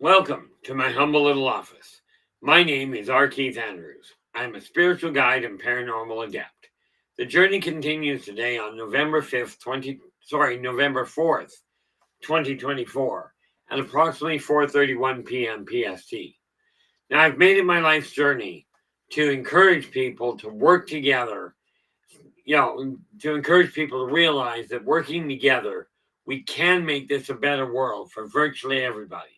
Welcome to my humble little office. My name is R. Keith Andrews. I am a spiritual guide and paranormal adept. The journey continues today on November 4th, 2024 at approximately 4:31 p.m. PST. Now, I've made it my life's journey to encourage people to work together, to encourage people to realize that working together, we can make this a better world for virtually everybody.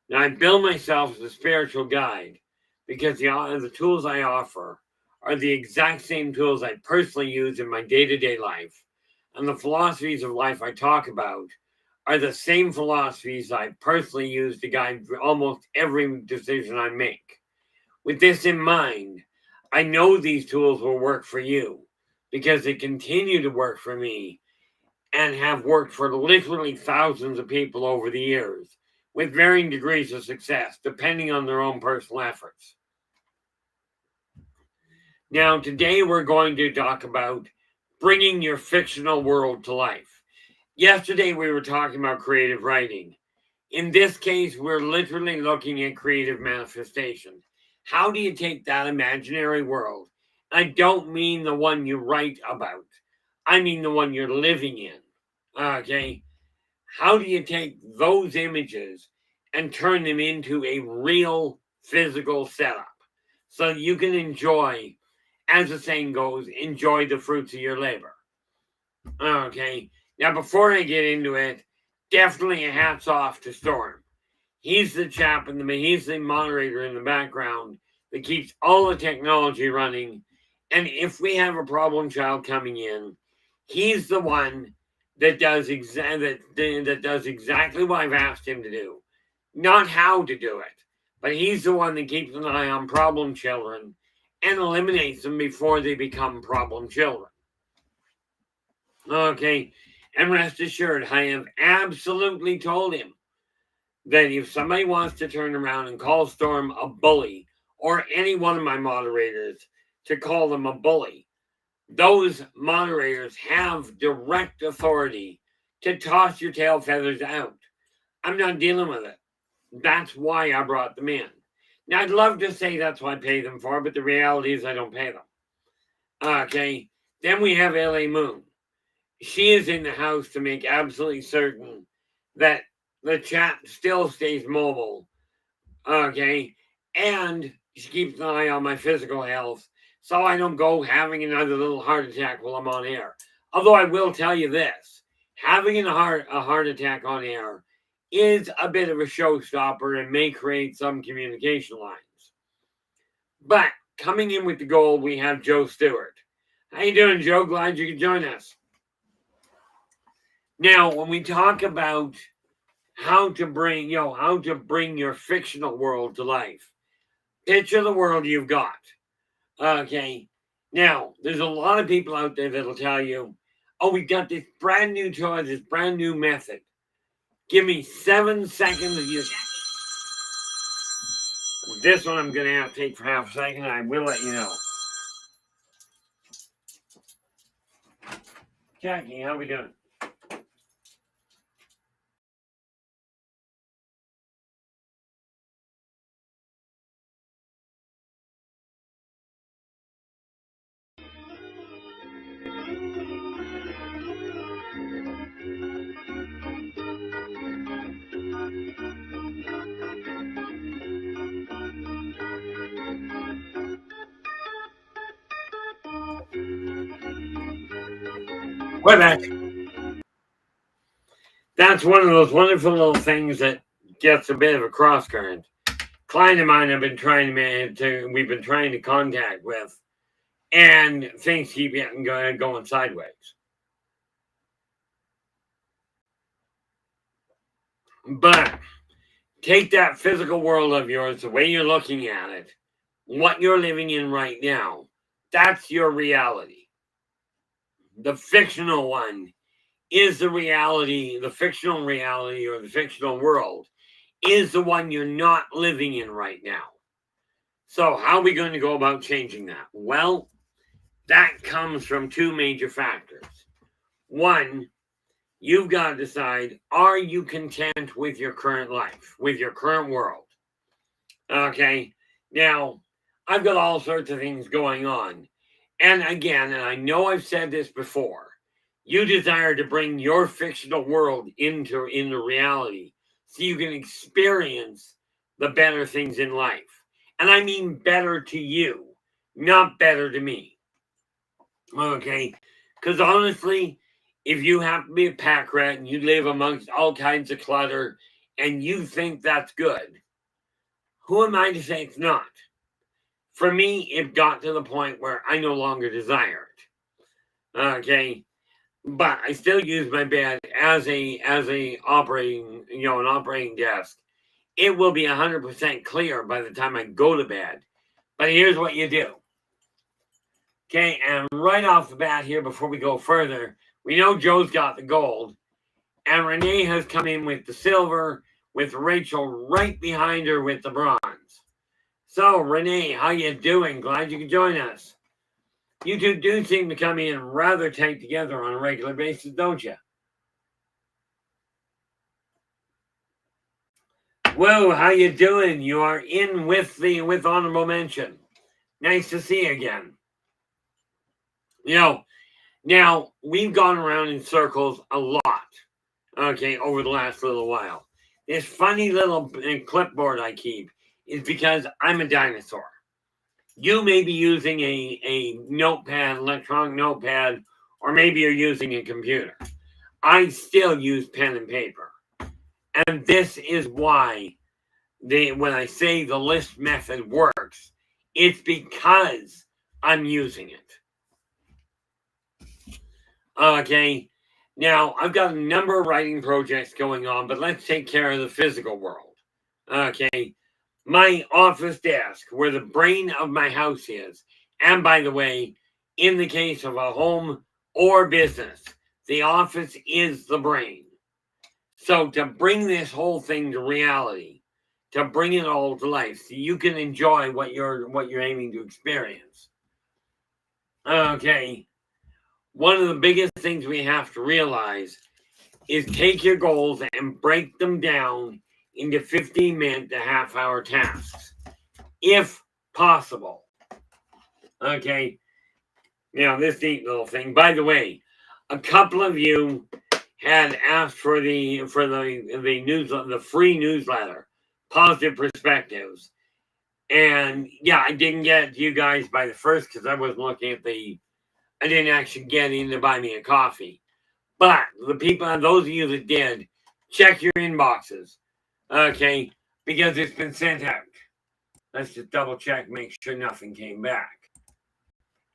Now, I bill myself as a spiritual guide because the tools I offer are the exact same tools I personally use in my day-to-day life. And the philosophies of life I talk about are the same philosophies I personally use to guide almost every decision I make. With this in mind, I know these tools will work for you because they continue to work for me and have worked for literally thousands of people over the years with varying degrees of success, depending on their own personal efforts. Now, today we're going to talk about bringing your fictional world to life. Yesterday we were talking about creative writing. In this case, we're literally looking at creative manifestation. How do you take that imaginary world? I don't mean the one you write about. I mean the one you're living in. Okay? How do you take those images and turn them into a real physical setup so you can enjoy, as the saying goes, enjoy the fruits of your labor? Okay. Now, before I get into it, definitely a hats off to Storm. He's the he's the moderator in the background that keeps all the technology running. And if we have a problem child coming in, he's the one that does exactly what I've asked him to do. Not how to do it, but he's the one that keeps an eye on problem children and eliminates them before they become problem children. Okay, and rest assured, I have absolutely told him that if somebody wants to turn around and call Storm a bully, or any one of my moderators to call them a bully, those moderators have direct authority to toss your tail feathers out. I'm not dealing with it. That's why I brought them in. Now, I'd love to say that's what I pay them for, but the reality is I don't pay them. Okay, then we have LA Moon. She is in the house to make absolutely certain that the chat still stays mobile. Okay, and she keeps an eye on my physical health so I don't go having another little heart attack while I'm on air. Although I will tell you this, having a heart attack on air is a bit of a showstopper and may create some communication lines. But coming in with the goal, we have Joe Stewart. How you doing, Joe? Glad you could join us. Now, when we talk about how to bring your fictional world to life, picture the world you've got. Okay. Now, there's a lot of people out there that'll tell you, oh, we got this brand new toy, this brand new method. Give me 7 seconds of you. This one I'm going to have to take for half a second. I will let you know. Jackie, how we doing? We're back. That's one of those wonderful little things that gets a bit of a cross current. Client of mine we've been trying to contact with, and things keep going sideways. But take that physical world of yours, the way you're looking at it, what you're living in right now, that's your reality. The fictional one is the reality, the fictional reality or the fictional world is the one you're not living in right now. So how are we going to go about changing that? Well, that comes from two major factors. One, you've got to decide, are you content with your current life, with your current world? Okay. Now, I've got all sorts of things going on. And again, and I know I've said this before, you desire to bring your fictional world into reality so you can experience the better things in life. And I mean better to you, not better to me. Okay? Because honestly, if you happen to be a pack rat and you live amongst all kinds of clutter and you think that's good, who am I to say it's not? For me, it got to the point where I no longer desire it. Okay? But I still use my bed as a operating, an operating desk. It will be 100% clear by the time I go to bed. But here's what you do. Okay, and right off the bat here, before we go further, we know Joe's got the gold, and Renee has come in with the silver, with Rachel right behind her with the bronze. So, Renee, how you doing? Glad you could join us. You two do seem to come in rather tight together on a regular basis, don't you? Whoa, how you doing? You are in with honorable mention. Nice to see you again. Now we've gone around in circles a lot, okay, over the last little while. This funny little clipboard I keep is because I'm a dinosaur. You may be using a notepad, electronic notepad, or maybe you're using a computer. I still use pen and paper. And this is why when I say the list method works, it's because I'm using it. Okay, now I've got a number of writing projects going on, but let's take care of the physical world. Okay, my office desk, where the brain of my house is, and by the way, in the case of a home or business, the office is the brain. So to bring this whole thing to reality, to bring it all to life, so you can enjoy what you're aiming to experience. Okay. One of the biggest things we have to realize is take your goals and break them down into 15-minute to half-hour tasks, if possible. Okay. Now, this neat little thing. By the way, a couple of you had asked for the newsletter, the free newsletter, Positive Perspectives. And yeah, I didn't get to you guys by the first because I wasn't looking at I didn't actually get in to buy me a coffee. But the people, those of you that did, check your inboxes, okay? Because it's been sent out. Let's just double check, make sure nothing came back.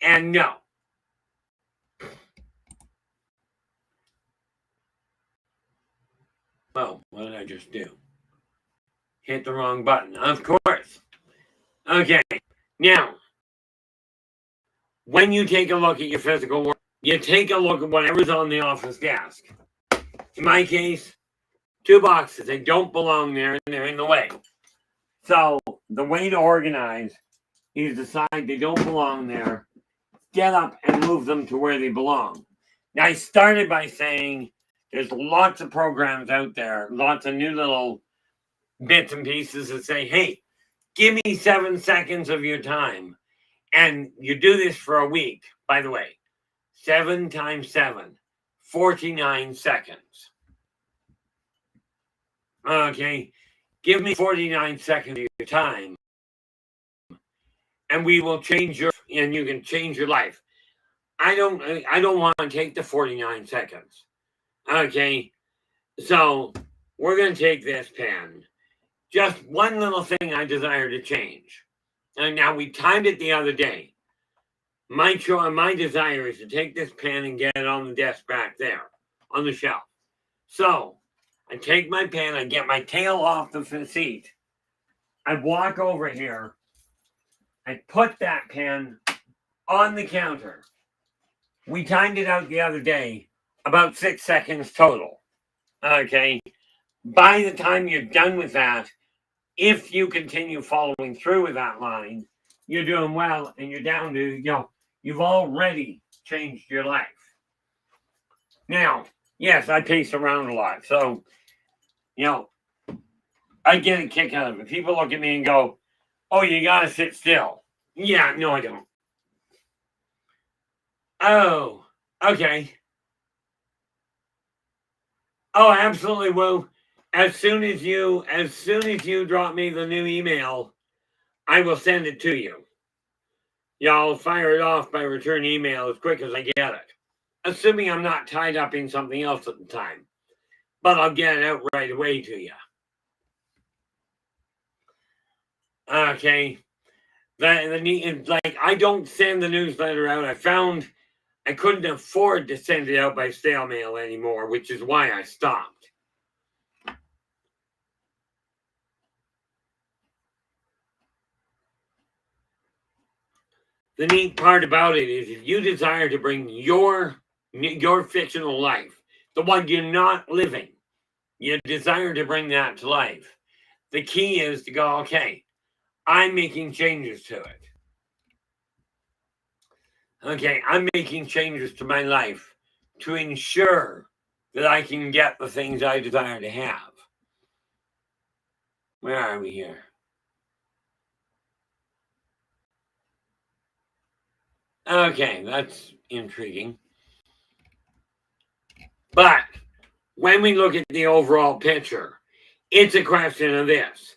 And no. Oh, what did I just do? Hit the wrong button, of course. Okay, now, when you take a look at your physical work, you take a look at whatever's on the office desk. In my case, 2 boxes. They don't belong there, and they're in the way. So the way to organize is decide they don't belong there, get up and move them to where they belong. Now, I started by saying there's lots of programs out there, lots of new little bits and pieces that say, hey, give me 7 seconds of your time. And you do this for a week, by the way. 7 times 7, 49 seconds. Okay, give me 49 seconds of your time, and we will and you can change your life. I don't want to take the 49 seconds. Okay, so we're going to take this pen. Just one little thing I desire to change. And now we timed it the other day. My desire is to take this pen and get it on the desk back there, on the shelf. So I take my pen, I get my tail off the seat. I walk over here. I put that pen on the counter. We timed it out the other day, about 6 seconds total. Okay. By the time you're done with that, if you continue following through with that line, you're doing well, and you're down to, you've already changed your life. Now, Yes, I pace around a lot. So, you know, I get a kick out of it. People look at me and go, oh, you got to sit still. Yeah, no, I don't. Oh, okay. Oh, absolutely. Well, as soon as you drop me the new email, I will send it to you. Yeah, I'll fire it off by return email as quick as I get it. Assuming I'm not tied up in something else at the time. But I'll get it out right away to you. Okay. Like, I don't send the newsletter out. I found I couldn't afford to send it out by snail mail anymore, which is why I stopped. The neat part about it is if you desire to bring your fictional life, the one you're not living, you desire to bring that to life, the key is to go, okay, I'm making changes to it. Okay, I'm making changes to my life to ensure that I can get the things I desire to have. Where are we here? Okay, that's intriguing. But when we look at the overall picture, it's a question of this.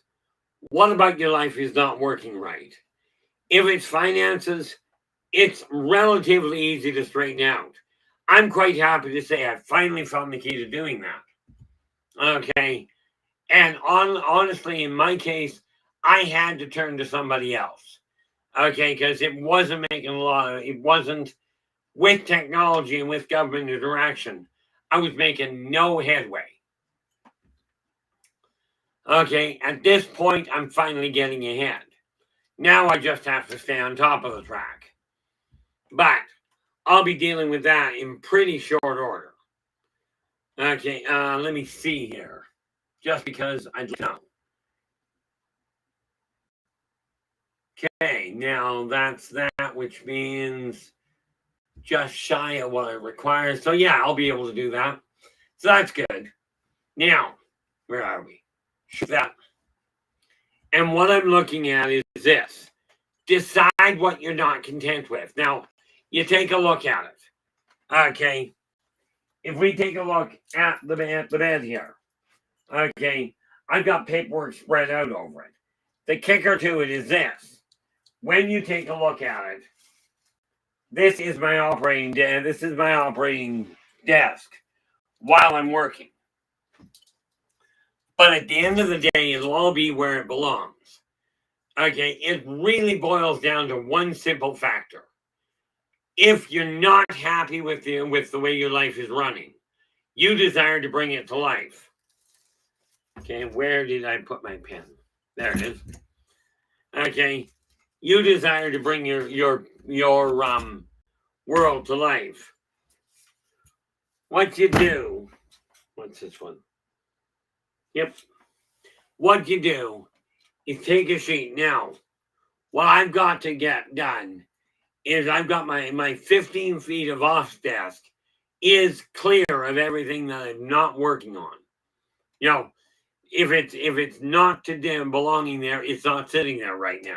What about your life is not working right? If it's finances, it's relatively easy to straighten out. I'm quite happy to say I finally found the key to doing that. Okay. And honestly, in my case, I had to turn to somebody else. Okay, because it wasn't making it wasn't with technology and with government interaction. I was making no headway. Okay, at this point, I'm finally getting ahead. Now I just have to stay on top of the track. But I'll be dealing with that in pretty short order. Okay, let me see here. Just because I know. Okay, now that's that, which means just shy of what I require. So yeah, I'll be able to do that. So that's good. Now, where are we? That. And what I'm looking at is this. Decide what you're not content with. Now, you take a look at it. Okay. If we take a look at the bed here. Okay. I've got paperwork spread out over it. The kicker to it is this. When you take a look at it, this is my operating desk while I'm working. But at the end of the day, it'll all be where it belongs. Okay, it really boils down to one simple factor. If you're not happy with the way your life is running, you desire to bring it to life. Okay, where did I put my pen? There it is. Okay, you desire to bring your world to life. What you do? What's this one? Yep. What you do is take a sheet. Now, what I've got to get done is I've got my 15 feet of office desk is clear of everything that I'm not working on. You know, if it's not to them belonging there, it's not sitting there right now.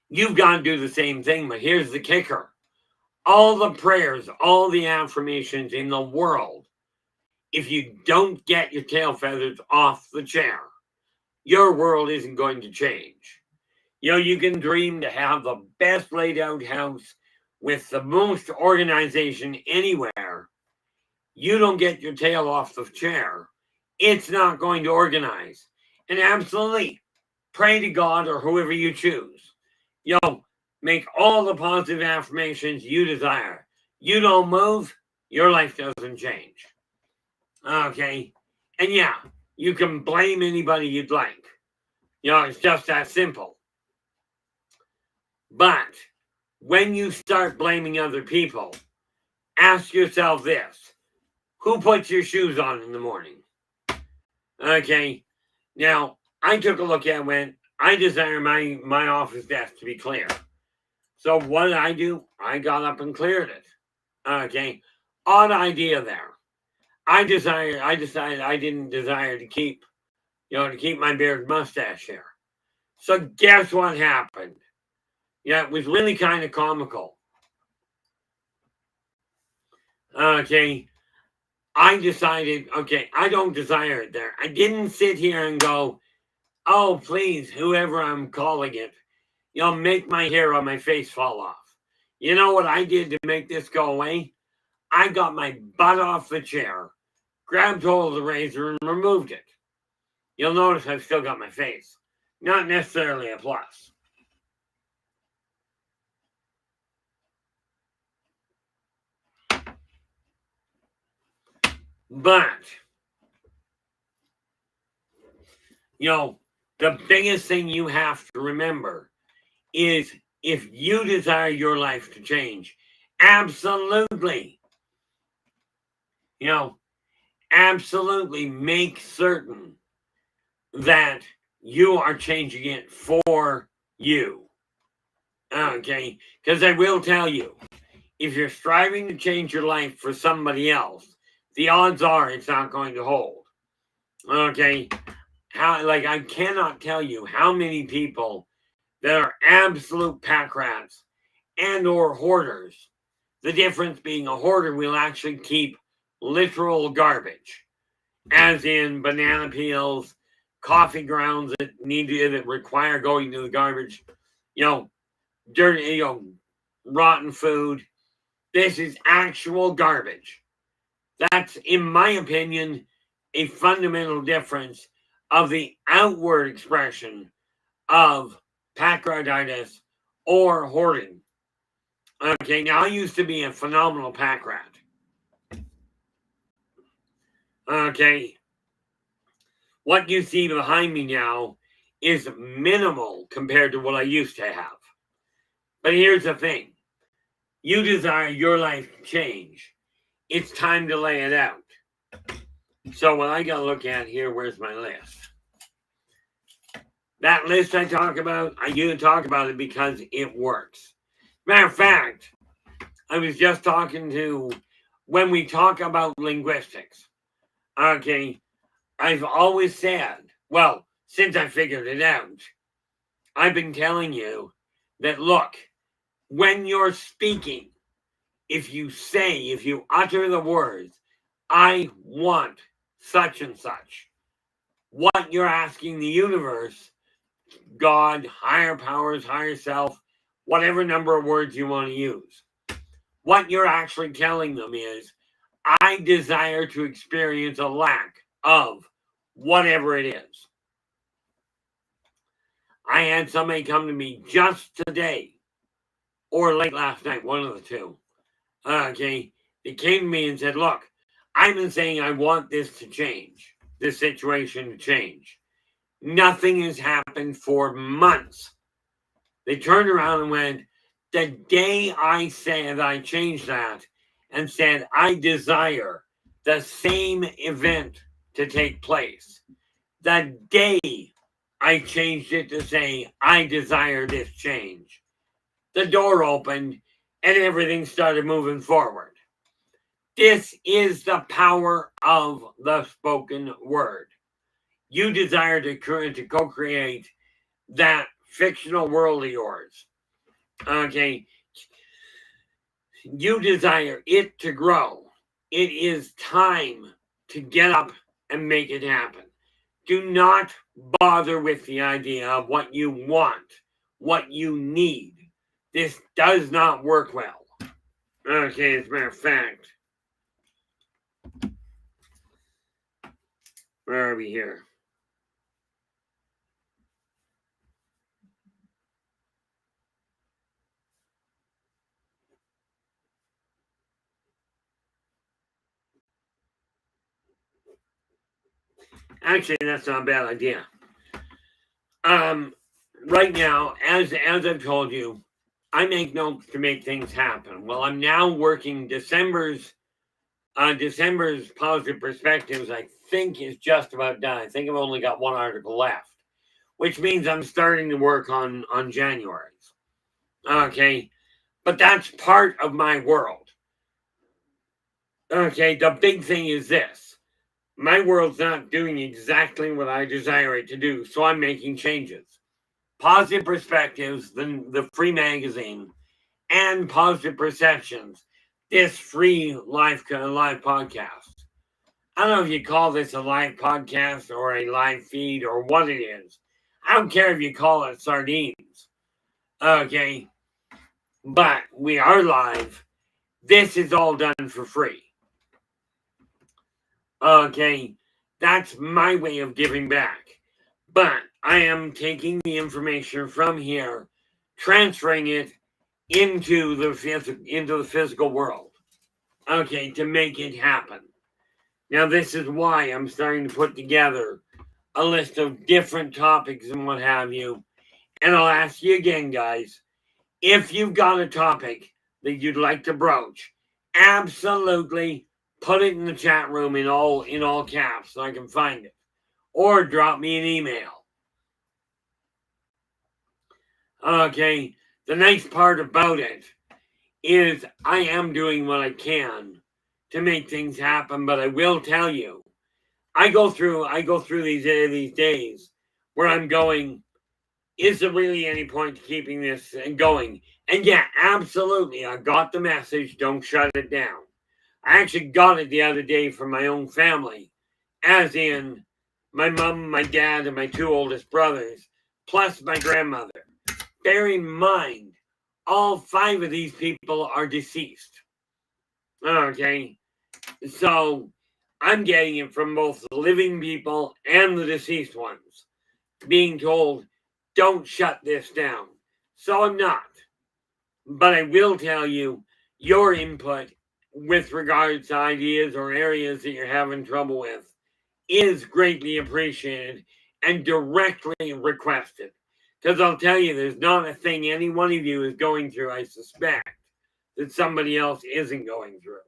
You've got to do the same thing, but here's the kicker. All the prayers, all the affirmations in the world, if you don't get your tail feathers off the chair, your world isn't going to change. You know, you can dream to have the best laid out house with the most organization anywhere. You don't get your tail off the chair, it's not going to organize. And absolutely, pray to God or whoever you choose. You know, make all the positive affirmations you desire. You don't move, your life doesn't change. Okay? And yeah, you can blame anybody you'd like. You know, it's just that simple. But when you start blaming other people, ask yourself this. Who puts your shoes on in the morning? Okay. Now, I took a look at it and went, I desire my office desk to be clear. So what did I do? I got up and cleared it. Okay. Odd idea there. I decided I didn't desire to keep my beard mustache hair. So guess what happened? Yeah, it was really kind of comical. Okay, I decided, okay, I don't desire it there. I didn't sit here and go, oh, please, whoever I'm calling it, make my hair on my face fall off. You know what I did to make this go away? I got my butt off the chair, grabbed hold of the razor, and removed it. You'll notice I've still got my face. Not necessarily a plus. But, the biggest thing you have to remember is if you desire your life to change, absolutely, absolutely make certain that you are changing it for you. Okay? Because I will tell you, if you're striving to change your life for somebody else, the odds are it's not going to hold. Okay? I cannot tell you how many people that are absolute pack rats and or hoarders. The difference being a hoarder will actually keep literal garbage, as in banana peels, coffee grounds that require going to the garbage, dirty, rotten food. This is actual garbage. That's, in my opinion, a fundamental difference of the outward expression of pack-ratitis or hoarding. Okay, now I used to be a phenomenal pack rat. Okay, what you see behind me now is minimal compared to what I used to have. But here's the thing. You desire your life to change. It's time to lay it out. So what I got to look at here, where's my list? That list I talk about, I do talk about it because it works. Matter of fact, I was just talking to, when we talk about linguistics, okay, I've always said, well, since I figured it out, I've been telling you that, look, when you're speaking, if you utter the words, I want such and such, what you're asking the universe, God, higher powers, higher self, whatever number of words you want to use, what you're actually telling them is, I desire to experience a lack of whatever it is. I had somebody come to me just today, or late last night, one of the two. Okay, they came to me and said, look, I've been saying I want this to change, this situation to change. Nothing has happened for months. They turned around and went, the day I said I changed that and said I desire the same event to take place, the day I changed it to say I desire this change, the door opened and everything started moving forward. This is the power of the spoken word. You desire to co-create that fictional world of yours. Okay. You desire it to grow. It is time to get up and make it happen. Do not bother with the idea of what you want, what you need. This does not work well. Okay, as a matter of fact, where are we here? Actually, that's not a bad idea. Right now, as I've told you, I make notes to make things happen. Well, I'm now working December's positive perspectives, I think, is just about done. I think I've only got one article left, which means I'm starting to work on January's. Okay, but that's part of my world. Okay, the big thing is this. My world's not doing exactly what I desire it to do, so I'm making changes. Positive Perspectives, the free magazine, and Positive Perceptions, this free live podcast. I don't know if you call this a live podcast or a live feed or what it is. I don't care if you call it sardines. Okay, but we are live. This is all done for free. Okay, that's my way of giving back. But I am taking the information from here, transferring it into the physical world. Okay, to make it happen. Now, this is why I'm starting to put together a list of different topics and what have you. And I'll ask you again, guys, if you've got a topic that you'd like to broach, absolutely put it in the chat room in all caps so I can find it. Or drop me an email. Okay, the nice part about it is I am doing what I can to make things happen, but I will tell you, I go through these days where I'm going, is there really any point to keeping this going? And yeah, absolutely, I got the message, don't shut it down. I actually got it the other day from my own family, as in my mom, my dad, and my two oldest brothers, plus my grandmother. Bear in mind, all 5 of these people are deceased. Okay, so I'm getting it from both the living people and the deceased ones, being told, don't shut this down. So I'm not. But I will tell you, your input with regards to ideas or areas that you're having trouble with is greatly appreciated and directly requested. Because I'll tell you, there's not a thing any one of you is going through, I suspect, that somebody else isn't going through.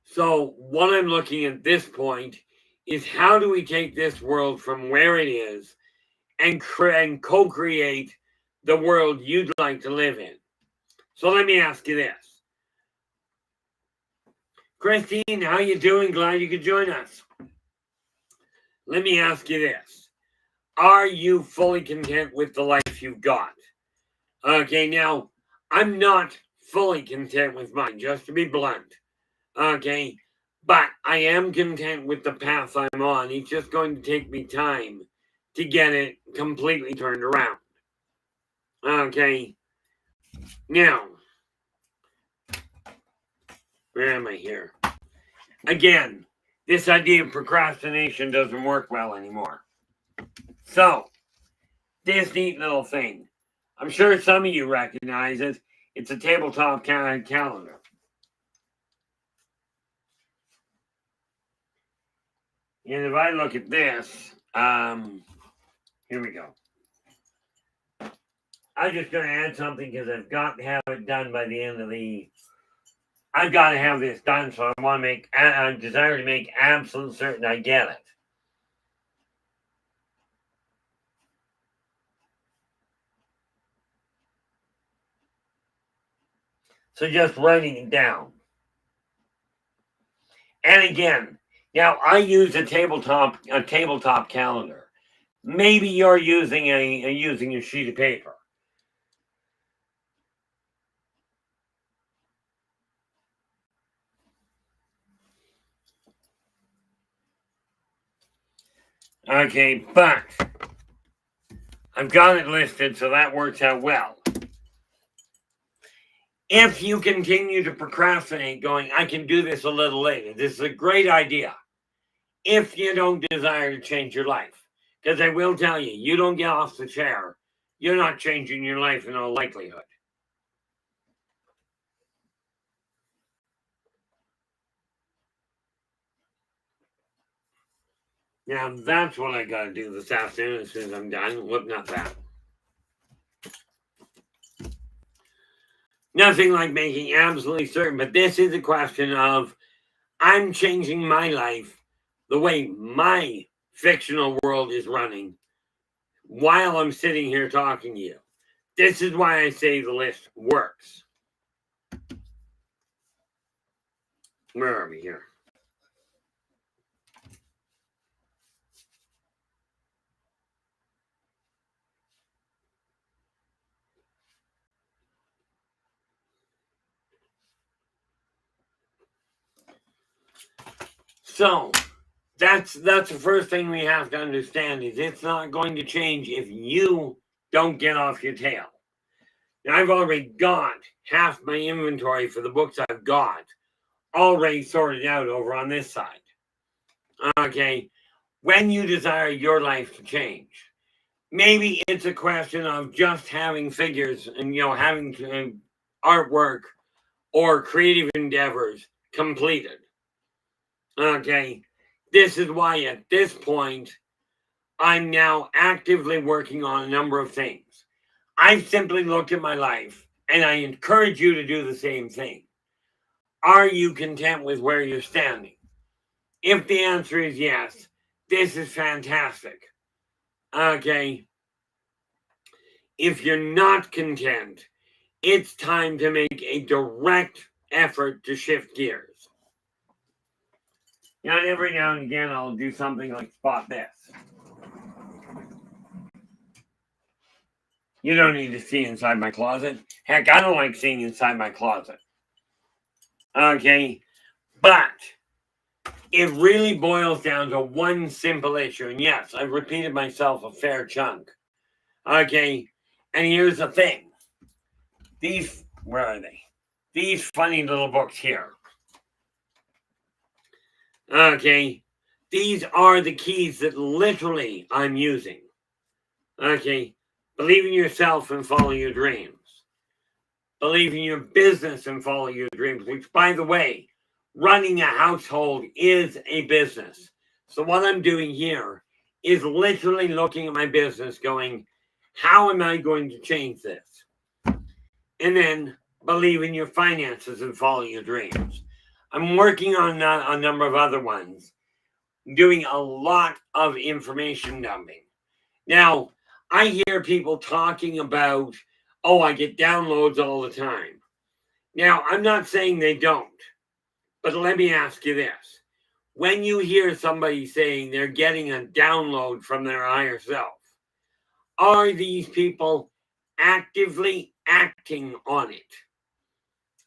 So what I'm looking at this point is how do we take this world from where it is and co-create the world you'd like to live in? So let me ask you this. Christine, how you doing? Glad you could join us. Let me ask you this. Are you fully content with the life you've got? Okay, now, I'm not fully content with mine, just to be blunt. Okay, but I am content with the path I'm on. It's just going to take me time to get it completely turned around. Okay, now, where am I here? Again, this idea of procrastination doesn't work well anymore. So, this neat little thing. I'm sure some of you recognize it. It's a tabletop calendar. And if I look at this, here we go. I'm just going to add something because I've got to have it done by the end of I've got to have this done, so I desire to make absolute certain I get it. So just writing it down. And again, now I use a tabletop calendar. Maybe you're using a sheet of paper. Okay, but I've got it listed, so that works out well. If you continue to procrastinate going, I can do this a little later, this is a great idea. If you don't desire to change your life, because I will tell you, you don't get off the chair, you're not changing your life in all likelihood. Now, that's what I got to do this afternoon as soon as I'm done. Whoop, not that. Nothing like making absolutely certain, but this is a question of I'm changing my life the way my fictional world is running while I'm sitting here talking to you. This is why I say the list works. Where are we here? So that's the first thing we have to understand is it's not going to change if you don't get off your tail. Now, I've already got half my inventory for the books I've got already sorted out over on this side. Okay, when you desire your life to change, maybe it's a question of just having figures and having artwork or creative endeavors completed. Okay, this is why at this point I'm now actively working on a number of things. I've simply looked at my life and I encourage you to do the same thing. Are you content with where you're standing? If the answer is yes, this is fantastic. Okay. If you're not content, it's time to make a direct effort to shift gears. And every now and again, I'll do something like spot this. You don't need to see inside my closet. Heck, I don't like seeing inside my closet. Okay, but it really boils down to one simple issue. And yes, I've repeated myself a fair chunk. Okay, and here's the thing. Where are they? These funny little books here. Okay, these are the keys that literally I'm using. Okay, believe in yourself and follow your dreams. Believe in your business and follow your dreams, which, by the way, running a household is a business. So what I'm doing here is literally looking at my business going, how am I going to change this? And then believe in your finances and follow your dreams. I'm working on a number of other ones, doing a lot of information dumping. Now, I hear people talking about, oh, I get downloads all the time. Now, I'm not saying they don't, but let me ask you this. When you hear somebody saying they're getting a download from their higher self, are these people actively acting on it?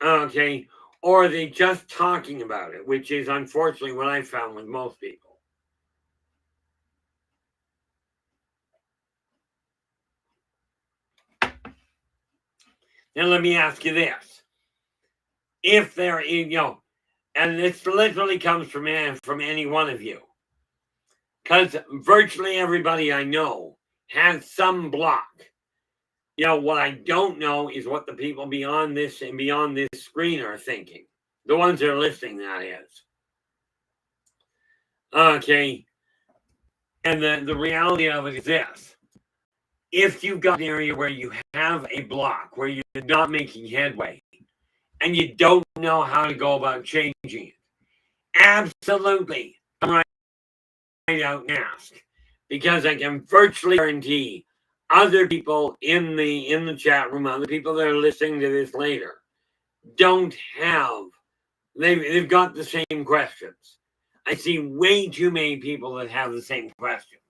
Okay, or are they just talking about it, which is unfortunately what I found with most people. Now, let me ask you this. If there is, and this literally comes from any one of you, because virtually everybody I know has some block. What I don't know is what the people beyond this and beyond this screen are thinking. The ones that are listening, that is. Okay. And the reality of it is this. If you've got an area where you have a block, where you're not making headway, and you don't know how to go about changing it, absolutely come right out and ask. Because I can virtually guarantee other people in the chat room, other people that are listening to this later, don't have, they've got the same questions. I see way too many people that have the same questions.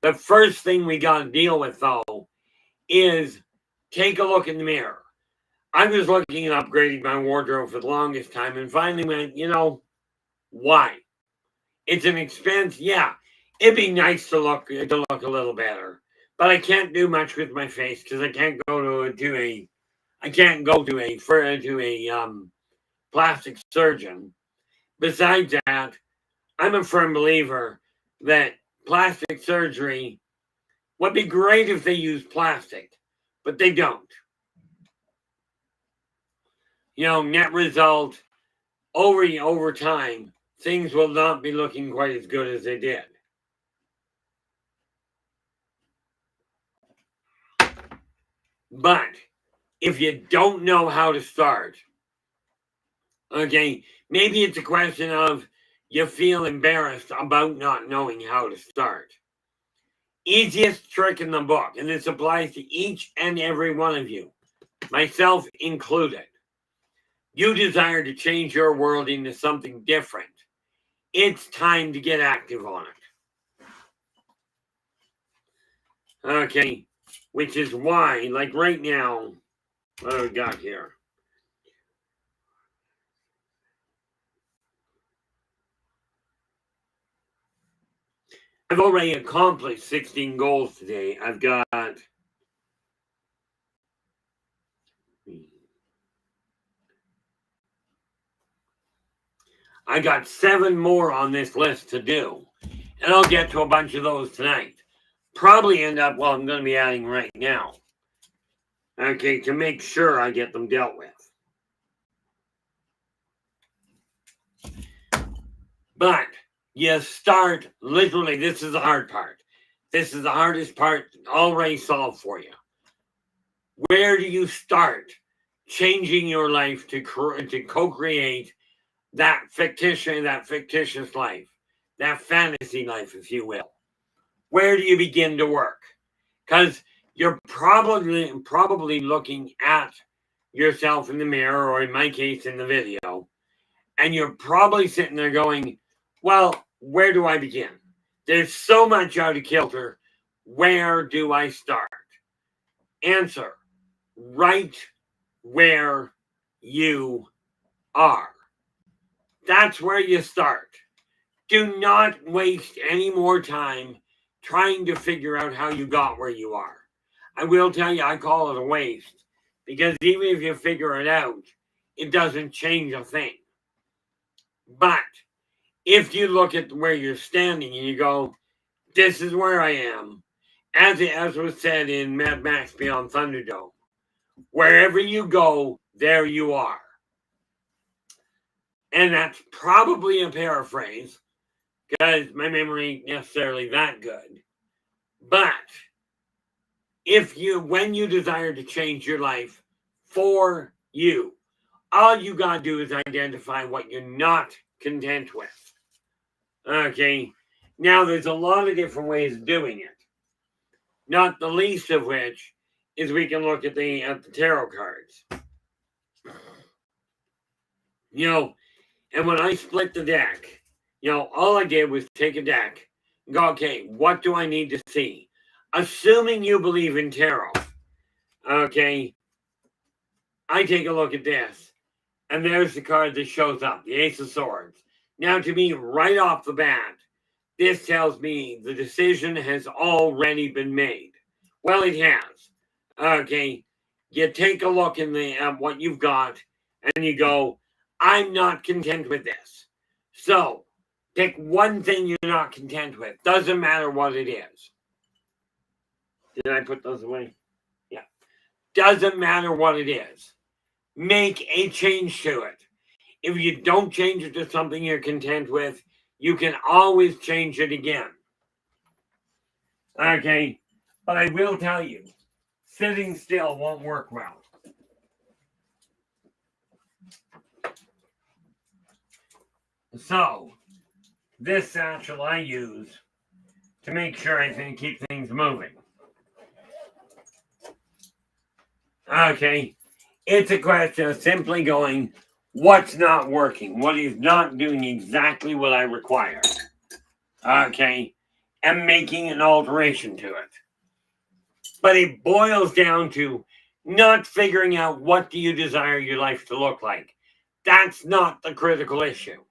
The first thing we got to deal with, though, is take a look in the mirror. I was looking at upgrading my wardrobe for the longest time and finally went, why? It's an expense. Yeah, it'd be nice to look a little better, but I can't do much with my face because I can't go to a plastic surgeon. Besides that, I'm a firm believer that plastic surgery would be great if they used plastic, but they don't. Net result, over time, things will not be looking quite as good as they did. But if you don't know how to start, okay, maybe it's a question of you feel embarrassed about not knowing how to start. easiest trick in the book, and this applies to each and every one of you, myself included. You desire to change your world into something different. It's time to get active on it. Okay, which is why, like right now, what do we got here? I've already accomplished 16 goals today. I got 7 more on this list to do, and I'll get to a bunch of those tonight. Probably end up, well, I'm going to be adding right now. Okay, to make sure I get them dealt with. But you start, literally, this is the hard part. This is the hardest part already solved for you. Where do you start changing your life to co-create that fictitious life, that fantasy life, if you will? Where do you begin to work? Because you're probably looking at yourself in the mirror, or in my case, in the video, and you're probably sitting there going, well, where do I begin? There's so much out of kilter. Where do I start? Answer: right where you are. That's where you start. Do not waste any more time trying to figure out how you got where you are. I will tell you, I call it a waste, because even if you figure it out, it doesn't change a thing. But if you look at where you're standing and you go, this is where I am, as was said in Mad Max Beyond Thunderdome, wherever you go, there you are. And that's probably a paraphrase, because my memory ain't necessarily that good. But when you desire to change your life for you, all you gotta do is identify what you're not content with. Okay, now there's a lot of different ways of doing it. Not the least of which is we can look at the tarot cards. And when I split the deck, all I did was take a deck and go, okay, what do I need to see? Assuming you believe in tarot, okay, I take a look at this, and there's the card that shows up, the Ace of Swords. Now, to me, right off the bat, this tells me the decision has already been made. Well, it has. Okay, you take a look at what you've got, and you go, I'm not content with this. So, pick one thing you're not content with. Doesn't matter what it is. Did I put those away? Yeah. Doesn't matter what it is. Make a change to it. If you don't change it to something you're content with, you can always change it again. Okay, but I will tell you, sitting still won't work well. So, this satchel I use to make sure I can keep things moving. Okay, it's a question of simply going, what's not working? What is not doing exactly what I require? Okay, and making an alteration to it. But it boils down to not figuring out what do you desire your life to look like. That's not the critical issue.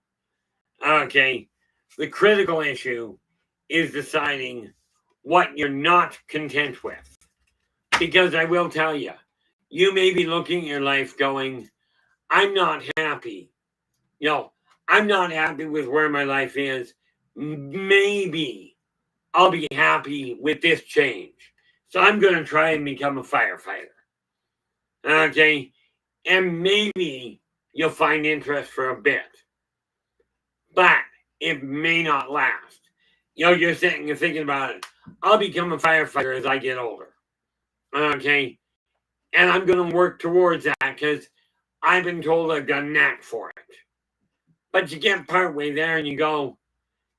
Okay, the critical issue is deciding what you're not content with. Because I will tell you, you may be looking at your life going, I'm not happy. I'm not happy with where my life is. Maybe I'll be happy with this change. So I'm going to try and become a firefighter. Okay? And maybe you'll find interest for a bit. But it may not last. You're sitting and thinking about it. I'll become a firefighter as I get older. Okay? And I'm going to work towards that because I've been told I've got a knack for it. But you get partway there and you go,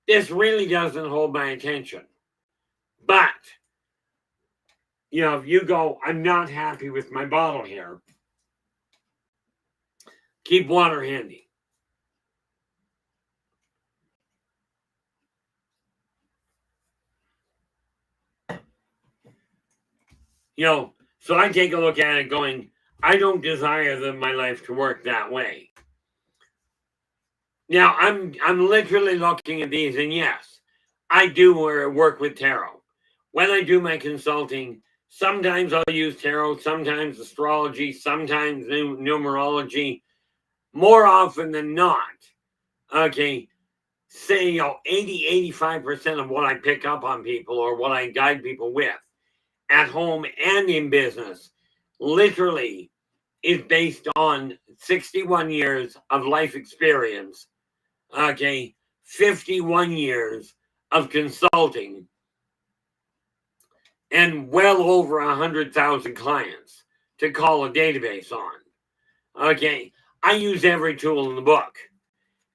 this really doesn't hold my attention. But, if you go, I'm not happy with my bottle here, keep water handy. So I take a look at it going, I don't desire my life to work that way. Now, I'm literally looking at these, and yes, I do work with tarot. When I do my consulting, sometimes I'll use tarot, sometimes astrology, sometimes numerology. More often than not, okay, say 80-85% of what I pick up on people or what I guide people with at home and in business literally is based on 61 years of life experience, okay, 51 years of consulting, and well over 100,000 clients to call a database on. Okay, I use every tool in the book.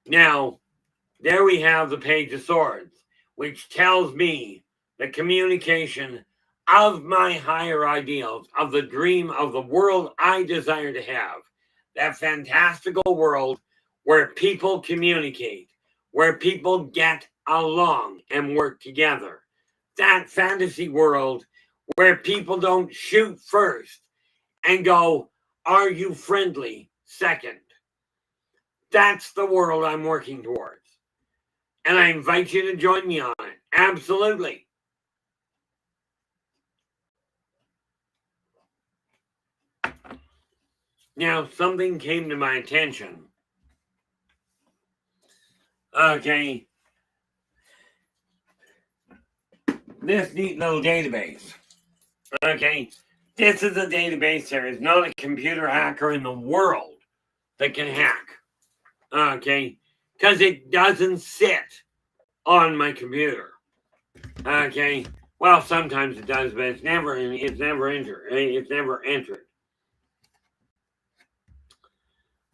Now, there we have the Page of Swords, which tells me the communication of my higher ideals, of the dream of the world I desire to have. That fantastical world where people communicate, where people get along and work together. That fantasy world where people don't shoot first and go, are you friendly second? That's the world I'm working towards. And I invite you to join me on it. Absolutely. Now, something came to my attention. Okay. This neat little database. Okay. This is a database. There is not a computer hacker in the world that can hack. Okay. Because it doesn't sit on my computer. Okay. Well, sometimes it does, but it's never entered. It's never entered.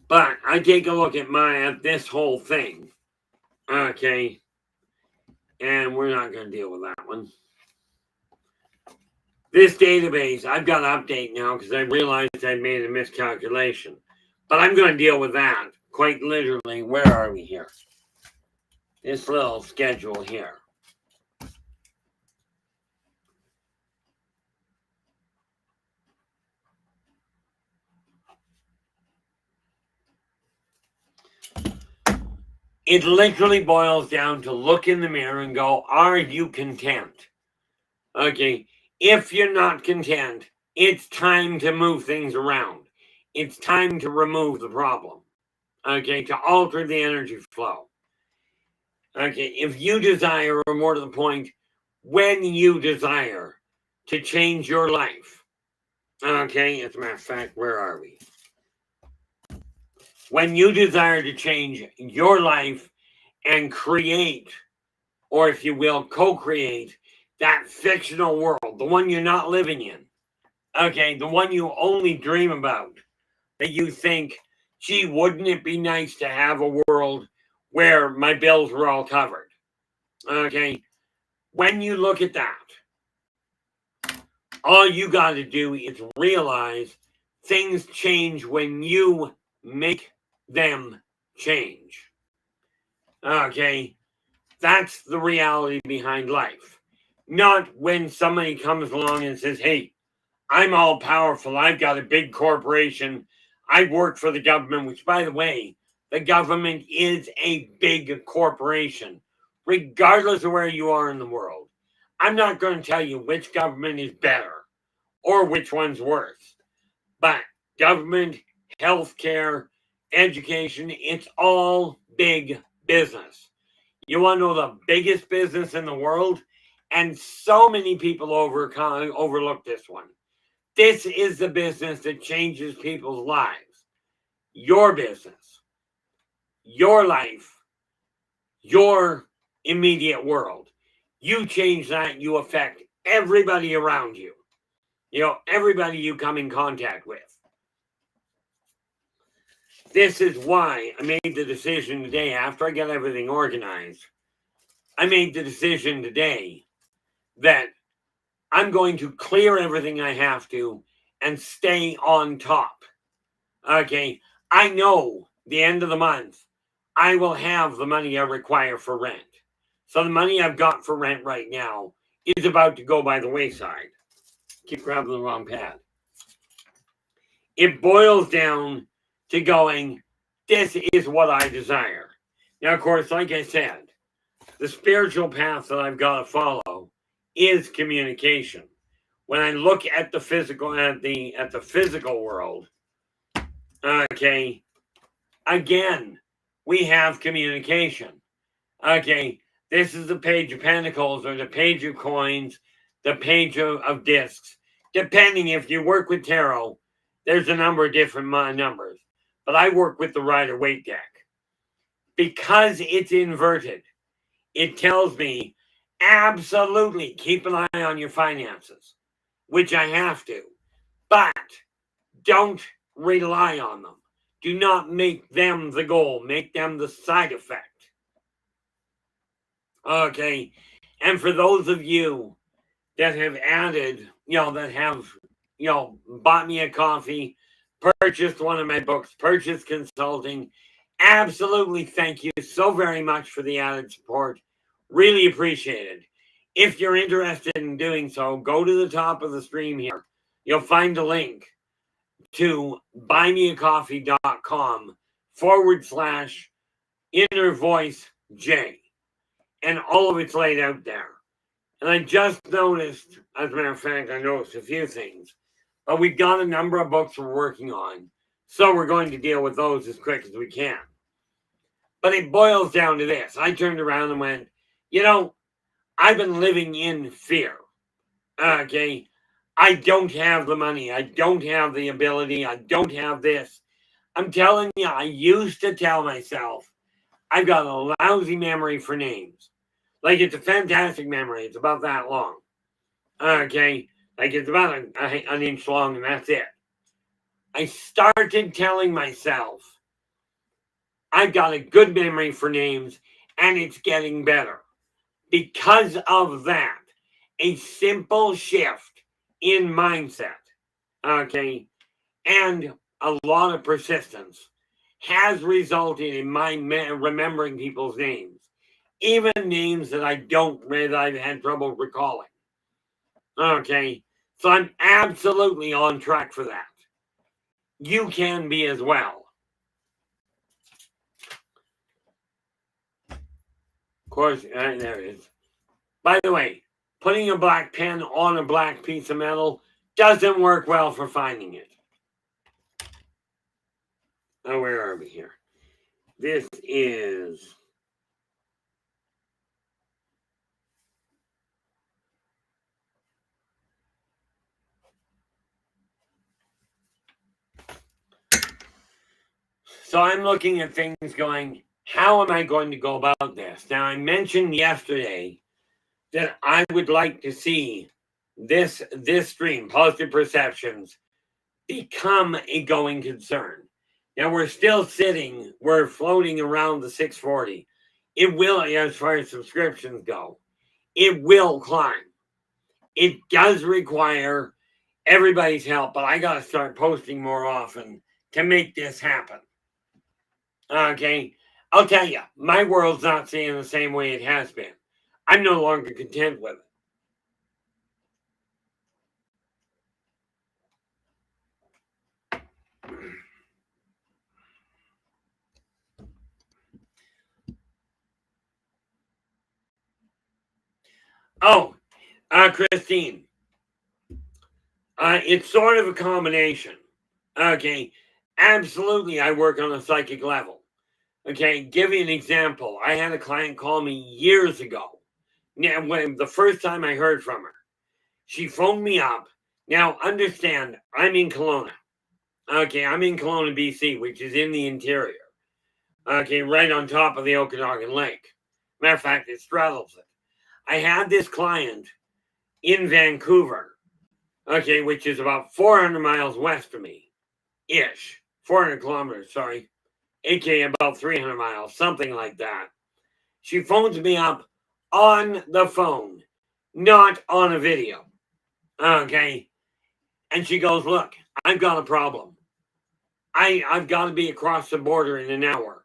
But I take a look at this whole thing. Okay. And we're not going to deal with that one. This database, I've got to update now because I realized I made a miscalculation. But I'm going to deal with that quite literally. Where are we here? This little schedule here. It literally boils down to look in the mirror and go, are you content? Okay, if you're not content, it's time to move things around. It's time to remove the problem. Okay, to alter the energy flow. Okay, if you desire, or more to the point, when you desire to change your life. Okay, as a matter of fact, where are we? When you desire to change your life and create, or if you will, co-create that fictional world, the one you're not living in. Okay, the one you only dream about, that you think, gee, wouldn't it be nice to have a world where my bills were all covered? Okay, when you look at that, all you got to do is realize things change when you make them change. Okay, that's the reality behind life. Not when somebody comes along and says, hey, I'm all powerful. I've got a big corporation. I work for the government, which, by the way, the government is a big corporation, regardless of where you are in the world. I'm not going to tell you which government is better or which one's worse. But government, healthcare, education, it's all big business. You want to know the biggest business in the world? And so many people overlook this one. This is the business that changes people's lives. Your business, your life, your immediate world. You change that, you affect everybody around you. Everybody you come in contact with. This is why I made the decision today, after I got everything organized, I made the decision today that I'm going to clear everything I have to and stay on top. Okay, I know the end of the month, I will have the money I require for rent. So the money I've got for rent right now is about to go by the wayside. Keep grabbing the wrong pad. It boils down to going, this is what I desire. Now, of course, like I said, the spiritual path that I've got to follow is communication. When I look at the physical physical world, okay, again, we have communication. Okay, this is the page of pentacles or the page of coins, the page of discs. Depending if you work with tarot, there's a number of different numbers. But I work with the Rider-Waite deck. Because it's inverted, it tells me absolutely keep an eye on your finances, which I have to. But don't rely on them. Do not make them the goal. Make them the side effect. Okay. And for those of you that have added, that have, bought me a coffee, purchased one of my books, purchased consulting, absolutely thank you so very much for the added support. Really appreciate it. If you're interested in doing so, go to the top of the stream here. You'll find a link to buymeacoffee.com/inner voice J. And all of it's laid out there. And I just noticed, as a matter of fact, I noticed a few things. But we've got a number of books we're working on. So we're going to deal with those as quick as we can. But it boils down to this. I turned around and went, I've been living in fear. Okay. I don't have the money. I don't have the ability. I don't have this. I'm telling you, I used to tell myself, I've got a lousy memory for names. Like, it's a fantastic memory. It's about that long. Okay. Like, it's about an inch long, and that's it. I started telling myself, I've got a good memory for names, and it's getting better. Because of that, a simple shift in mindset, okay, and a lot of persistence has resulted in my remembering people's names, even names that I've had trouble recalling. Okay, so I'm absolutely on track for that. You can be as well. Of course, there it is. By the way, putting a black pen on a black piece of metal doesn't work well for finding it. Oh, where are we here? This is... So I'm looking at things going, how am I going to go about this? Now, I mentioned yesterday that I would like to see this stream, Positive Perceptions, become a going concern. Now, we're floating around the 640. It will, as far as subscriptions go, it will climb. It does require everybody's help, but I got to start posting more often to make this happen. Okay, I'll tell you, my world's not seeing the same way it has been. I'm no longer content with it. Oh, Christine, it's sort of a combination. Okay, absolutely, I work on a psychic level. Okay, give you an example. I had a client call me years ago. Now, when the first time I heard from her, she phoned me up. Now, understand, I'm in Kelowna. Okay, I'm in Kelowna, BC, which is in the interior. Okay, right on top of the Okanagan Lake. Matter of fact, it straddles it. I had this client in Vancouver, okay, which is about 400 miles west of me, ish. 400 kilometers, sorry. aka about 300 miles, something like that. She phones me up on the phone, not on a video. Okay. And she goes, look, I've got a problem. I've got to be across the border in an hour.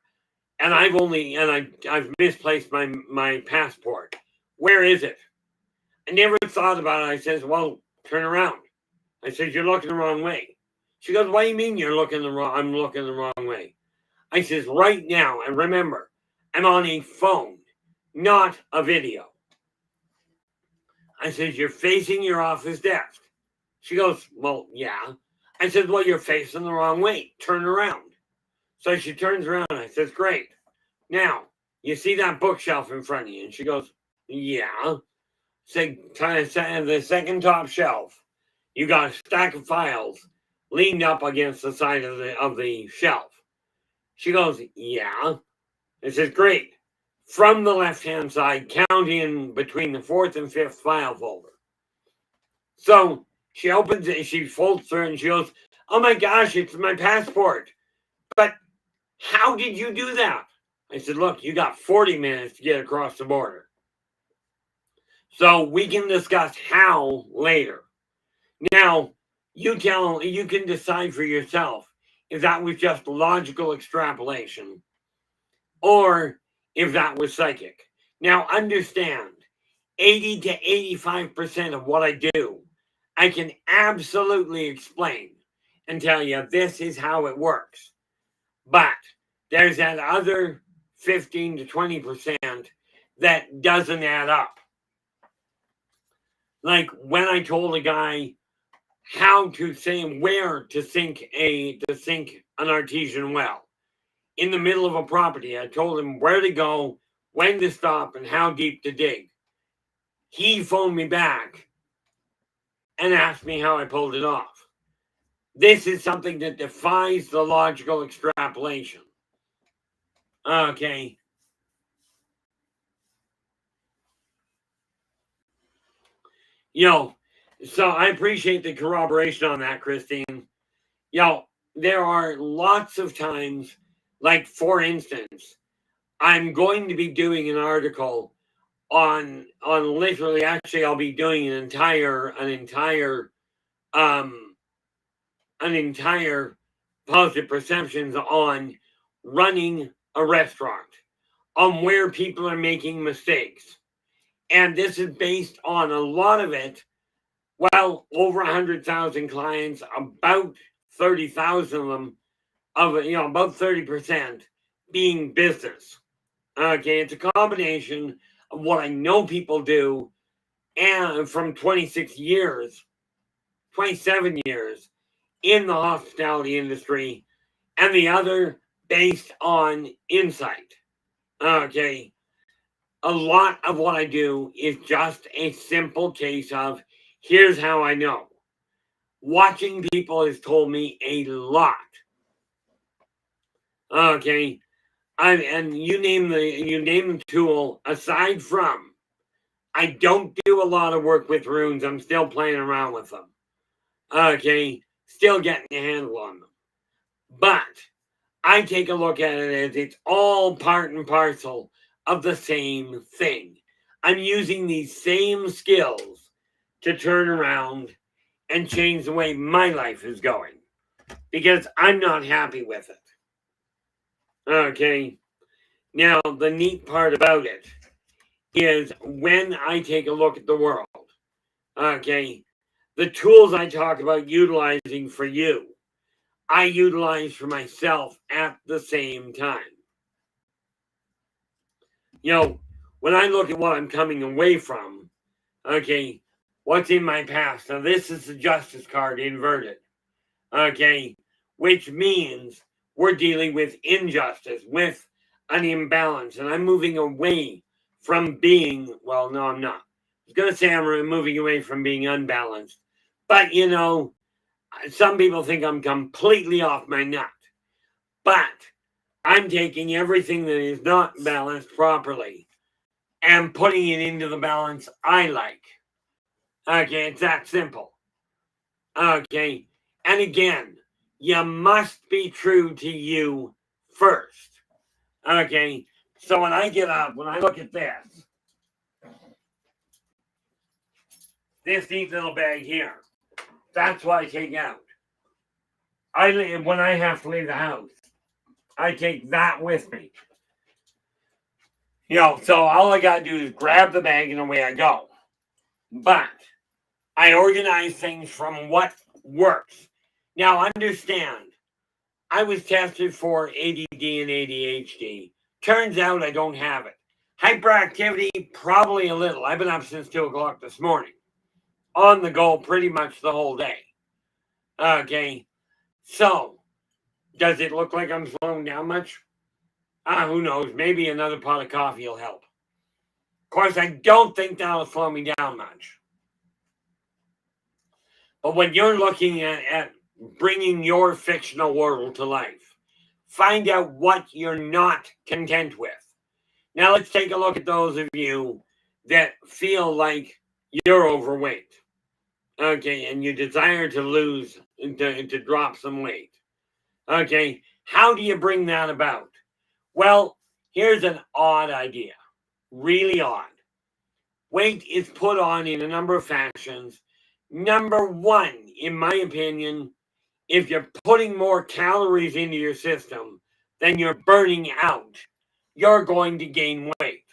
And I've misplaced my passport. Where is it? I never thought about it. I says, well, turn around. I says, you're looking the wrong way. She goes, what do you mean I'm looking the wrong way? I says, right now, and remember, I'm on a phone, not a video. I says, you're facing your office desk. She goes, well, yeah. I said, well, you're facing the wrong way. Turn around. So she turns around. I says, great. Now, you see that bookshelf in front of you? And she goes, yeah. Say, the second top shelf. You got a stack of files leaned up against the side of the shelf. She goes, yeah. I says, great. From the left-hand side, count in between the fourth and fifth file folder. So she opens it, she folds through, and she goes, oh my gosh, it's my passport. But how did you do that? I said, look, you got 40 minutes to get across the border. So we can discuss how later. Now, you can decide for yourself if that was just logical extrapolation or if that was psychic. Now, understand, 80 to 85% of what I do, I can absolutely explain and tell you this is how it works. But there's that other 15 to 20% that doesn't add up. Like when I told a guy how to say where to sink an artesian well in the middle of a property. I told him where to go, when to stop, and how deep to dig. He phoned me back and asked me how I pulled it off. This is something that defies the logical extrapolation. Okay. So I appreciate the corroboration on that, Christine. There are lots of times, like for instance, I'm going to be doing an article on literally, actually I'll be doing an entire positive perceptions on running a restaurant, on where people are making mistakes. And this is based on a lot of it. Well, over 100,000 clients, about 30,000 of them, about 30% being business. Okay, it's a combination of what I know people do and from 27 years in the hospitality industry, and the other based on insight. Okay, a lot of what I do is just a simple case of here's how I know. Watching people has told me a lot. Okay, and you name the tool. Aside from, I don't do a lot of work with runes. I'm still playing around with them. Okay, still getting a handle on them. But I take a look at it as it's all part and parcel of the same thing. I'm using these same skills to turn around and change the way my life is going because I'm not happy with it. Okay. Now, the neat part about it is when I take a look at the world, okay, the tools I talk about utilizing for you, I utilize for myself at the same time. When I look at what I'm coming away from, okay, what's in my past? Now, this is the justice card inverted, okay, which means we're dealing with injustice, with an imbalance, and I'm moving away from being, well, no, I'm not. I was going to say I'm moving away from being unbalanced, but some people think I'm completely off my nut, but I'm taking everything that is not balanced properly and putting it into the balance I like. Okay, it's that simple. Okay, and again, you must be true to you first. Okay, so when I get up, when I look at this, this neat little bag here. That's what I take out. When I have to leave the house, I take that with me. So all I gotta do is grab the bag and away I go. But I organize things from what works. Now understand, I was tested for ADD and ADHD. Turns out I don't have it. Hyperactivity, probably a little. I've been up since 2 o'clock this morning. On the go pretty much the whole day. Okay. So, does it look like I'm slowing down much? Who knows? Maybe another pot of coffee will help. Of course, I don't think that'll slow me down much. But when you're looking at bringing your fictional world to life, find out what you're not content with. Now, let's take a look at those of you that feel like you're overweight. Okay, and you desire to lose, to drop some weight. Okay, how do you bring that about? Well, here's an odd idea. Really odd. Weight is put on in a number of fashions. Number one, in my opinion, if you're putting more calories into your system than you're burning out, you're going to gain weight.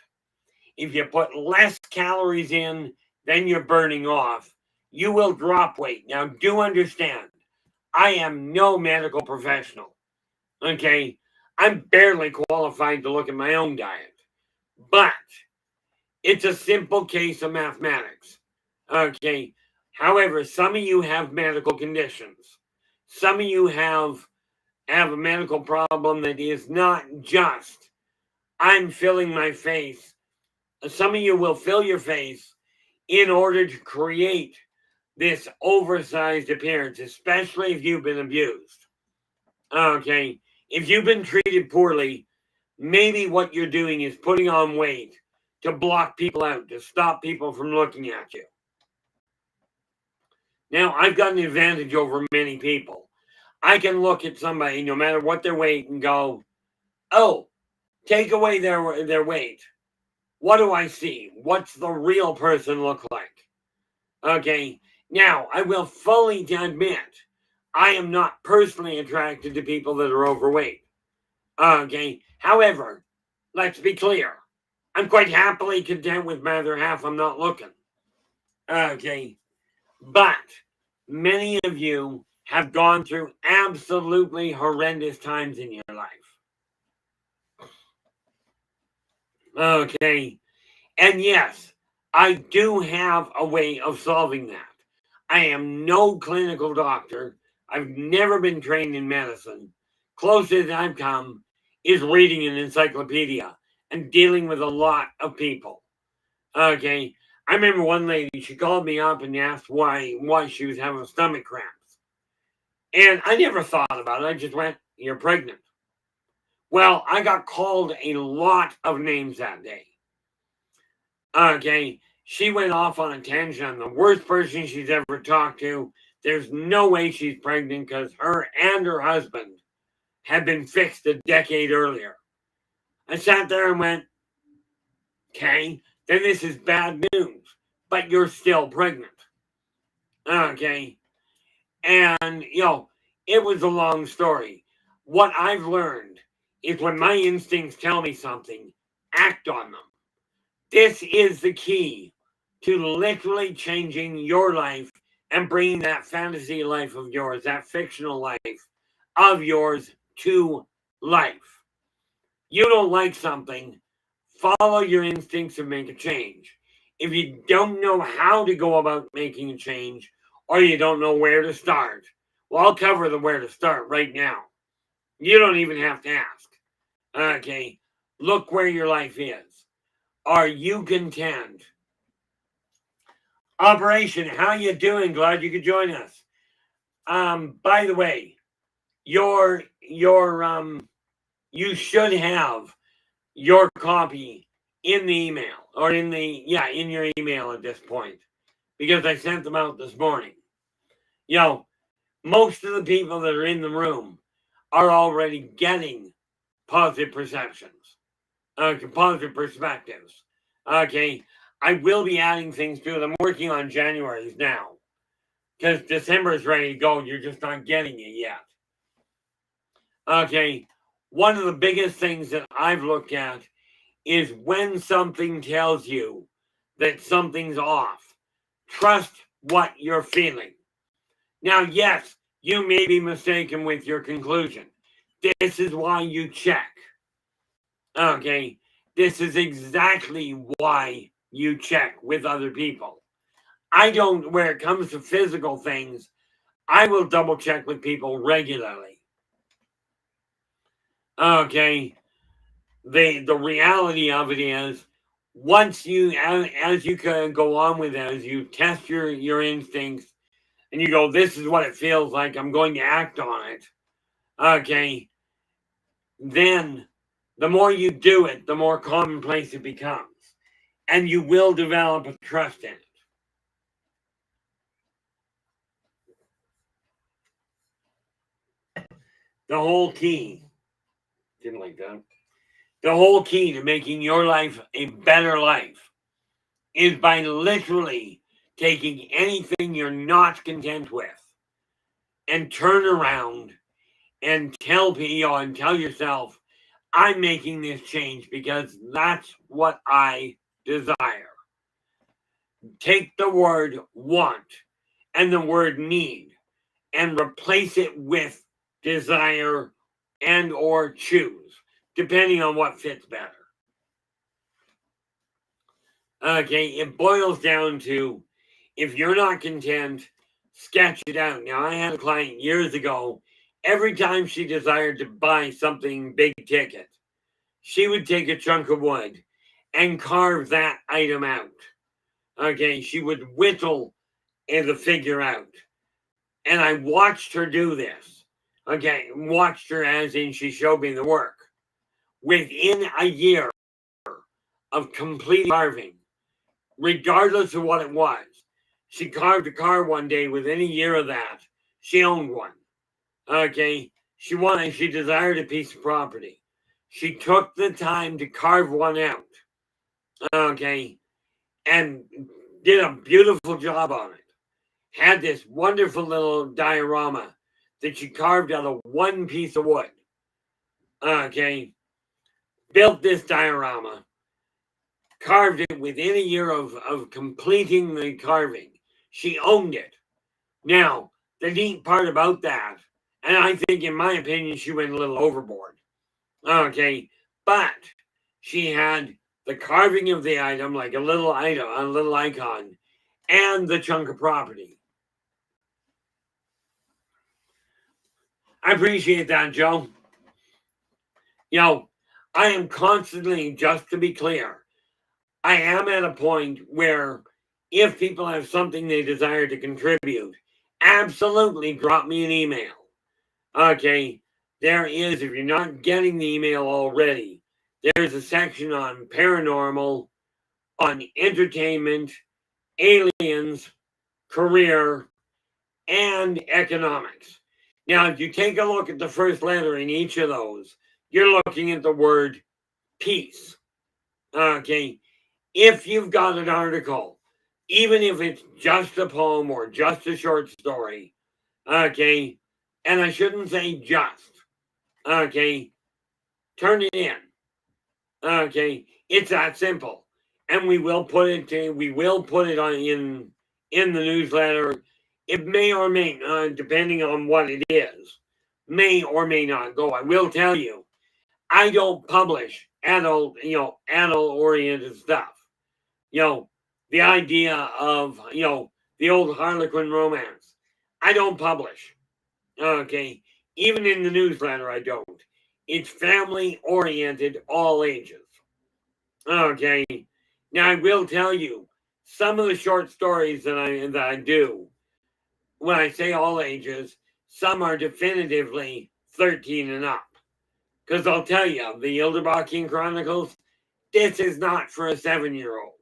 If you put less calories in than you're burning off, you will drop weight. Now, do understand, I am no medical professional. Okay? I'm barely qualified to look at my own diet. But it's a simple case of mathematics. Okay? However, some of you have medical conditions. Some of you have a medical problem that is not just, I'm filling my face. Some of you will fill your face in order to create this oversized appearance, especially if you've been abused. Okay? If you've been treated poorly, maybe what you're doing is putting on weight to block people out, to stop people from looking at you. Now, I've got an advantage over many people. I can look at somebody, no matter what their weight, and go, oh, take away their weight. What do I see? What's the real person look like? Okay, now, I will fully admit, I am not personally attracted to people that are overweight. Okay, however, let's be clear. I'm quite happily content with my other half. I'm not looking. Okay, but many of you have gone through absolutely horrendous times in your life. Okay, and yes, I do have a way of solving that. I am no clinical doctor. I've never been trained in medicine. Closest I've come is reading an encyclopedia and dealing with a lot of people. Okay, I remember one lady, she called me up and asked why she was having stomach cramps. And I never thought about it. I just went, you're pregnant. Well, I got called a lot of names that day. Okay, she went off on a tangent on the worst person she's ever talked to. There's no way she's pregnant because her and her husband had been fixed a decade earlier. I sat there and went, okay, then this is bad news, but you're still pregnant. Okay, and, it was a long story. What I've learned is when my instincts tell me something, act on them. This is the key to literally changing your life and bringing that fantasy life of yours, that fictional life of yours to life. You don't like something, follow your instincts and make a change. If you don't know how to go about making a change, or you don't know where to start, well, I'll cover the where to start right now. You don't even have to ask. Okay, look where your life is. Are you content? Operation, how you doing? Glad you could join us. By the way, you should have your copy in the email or in your email at this point because I sent them out this morning. Most of the people that are in the room are already getting positive perceptions, positive perspectives. Okay, I will be adding things to it. I'm working on January's now. Because December is ready to go. You're just not getting it yet. Okay. One of the biggest things that I've looked at is when something tells you that something's off. Trust what you're feeling. Now, yes, you may be mistaken with your conclusion. This is why you check. Okay. This is exactly why you check with other people. I don't, where it comes to physical things, I will double check with people regularly. Okay. The reality of it is, once you, as you can go on with it, as you test your instincts and you go, this is what it feels like, I'm going to act on it. Okay. Then the more you do it, the more commonplace it becomes. And you will develop a trust in it. The whole key, didn't like that. The whole key to making your life a better life is by literally taking anything you're not content with and turn around and tell people and tell yourself, I'm making this change because that's what I desire. Take the word want and the word need and replace it with desire and or choose, depending on what fits better. Okay, it boils down to, if you're not content, sketch it out. Now, I had a client years ago, every time she desired to buy something big ticket, she would take a chunk of wood and carve that item out. Okay, she would whittle the figure out. And I watched her do this. Okay, watched her as in she showed me the work. Within a year of complete carving, regardless of what it was, she carved a car one day. Within a year of that, she owned one. Okay, she desired a piece of property. She took the time to carve one out. Okay, and did a beautiful job on it. Had this wonderful little diorama that she carved out of one piece of wood. Okay, built this diorama, carved it within a year of completing the carving. She owned it. Now, the neat part about that, and I think in my opinion, she went a little overboard. Okay, but she had the carving of the item, like a little item, a little icon, and the chunk of property. I appreciate that, Joe. You know, I am constantly, just to be clear, I am at a point where if people have something they desire to contribute, absolutely drop me an email. Okay, there is, if you're not getting the email already, there's a section on paranormal, on entertainment, aliens, career, and economics. Now, if you take a look at the first letter in each of those, you're looking at the word peace. Okay, if you've got an article, even if it's just a poem or just a short story, okay, and I shouldn't say just, okay, turn it in. Okay, it's that simple, and we will put it on in the newsletter. It may or may not, depending on what it is, may or may not go. I will tell you, I don't publish adult oriented stuff. The idea of the old Harlequin romance. I don't publish. Okay, even in the newsletter, I don't. It's family oriented, all ages. Okay. Now I will tell you, some of the short stories that I do, when I say all ages, some are definitively 13 and up. Because I'll tell you, the Ilderbachkian Chronicles, this is not for a 7-year-old.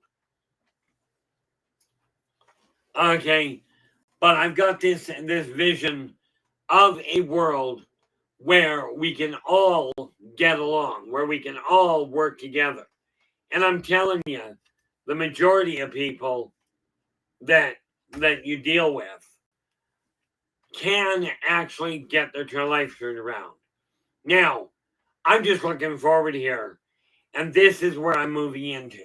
Okay, but I've got this vision of a world where we can all get along, where we can all work together. And I'm telling you, the majority of people that you deal with can actually get their life turned around. Now, I'm just looking forward here, and this is where I'm moving into.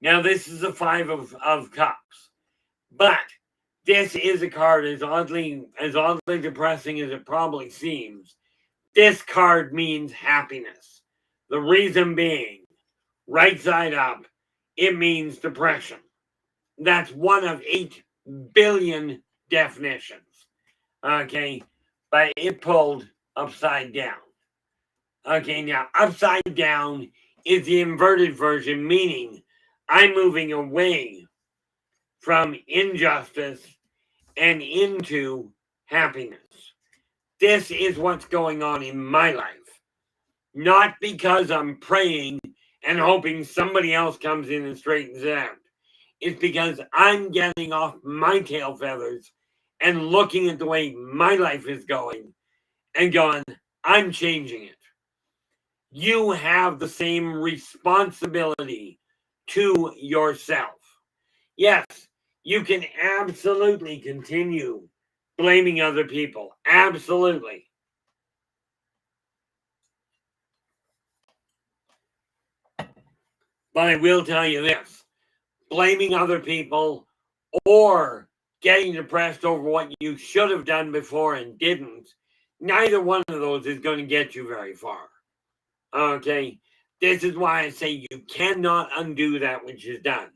Now, this is a Five of Cups, but this is a card as oddly depressing as it probably seems. This card means happiness. The reason being, right side up, it means depression. That's one of 8 billion definitions. Okay, but it pulled upside down. Okay, now upside down is the inverted version, meaning I'm moving away from injustice and into happiness. This is what's going on in my life. Not because I'm praying and hoping somebody else comes in and straightens it out. It's because I'm getting off my tail feathers and looking at the way my life is going and going, I'm changing it. You have the same responsibility to yourself. Yes, you can absolutely continue blaming other people. Absolutely. But I will tell you this, blaming other people or getting depressed over what you should have done before and didn't, neither one of those is going to get you very far. Okay? This is why I say you cannot undo that which is done.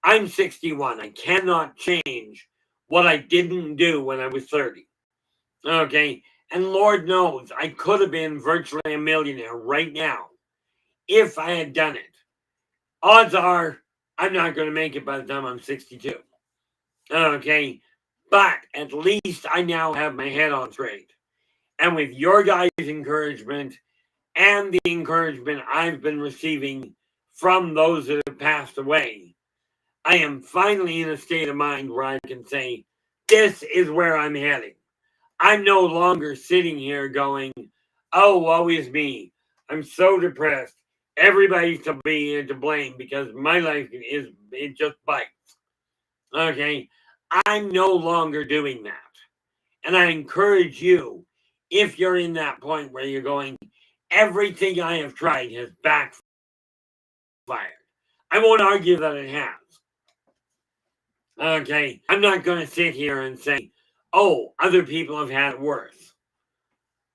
I'm 61. I cannot change what I didn't do when I was 30. Okay? And Lord knows I could have been virtually a millionaire right now if I had done it. Odds are I'm not going to make it by the time I'm 62. Okay? But at least I now have my head on straight. And with your guys' encouragement and the encouragement I've been receiving from those that have passed away, I am finally in a state of mind where I can say, this is where I'm heading. I'm no longer sitting here going, oh, woe is me. I'm so depressed. Everybody's to blame because my life it just bites. Okay? I'm no longer doing that. And I encourage you, if you're in that point where you're going, everything I have tried has backfired. I won't argue that it has. Okay? I'm not going to sit here and say, oh, other people have had it worse.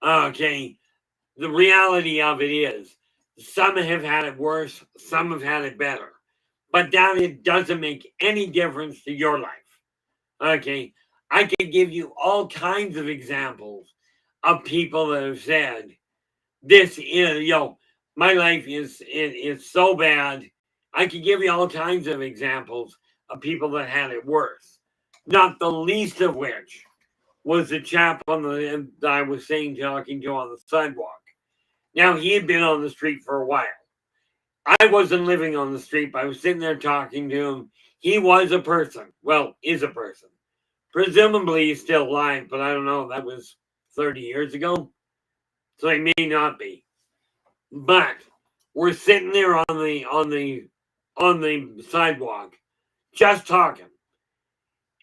Okay? The reality of it is, some have had it worse, some have had it better. But that it doesn't make any difference to your life. Okay? I could give you all kinds of examples of people that have said, this is, my life is so bad. I could give you all kinds of examples of people that had it worse. Not the least of which was the chap that I was talking to on the sidewalk. Now, he had been on the street for a while. I wasn't living on the street, but I was sitting there talking to him. He was a person. Well, is a person. Presumably he's still alive, but I don't know. That was 30 years ago. So he may not be. But we're sitting there on the sidewalk, just talking.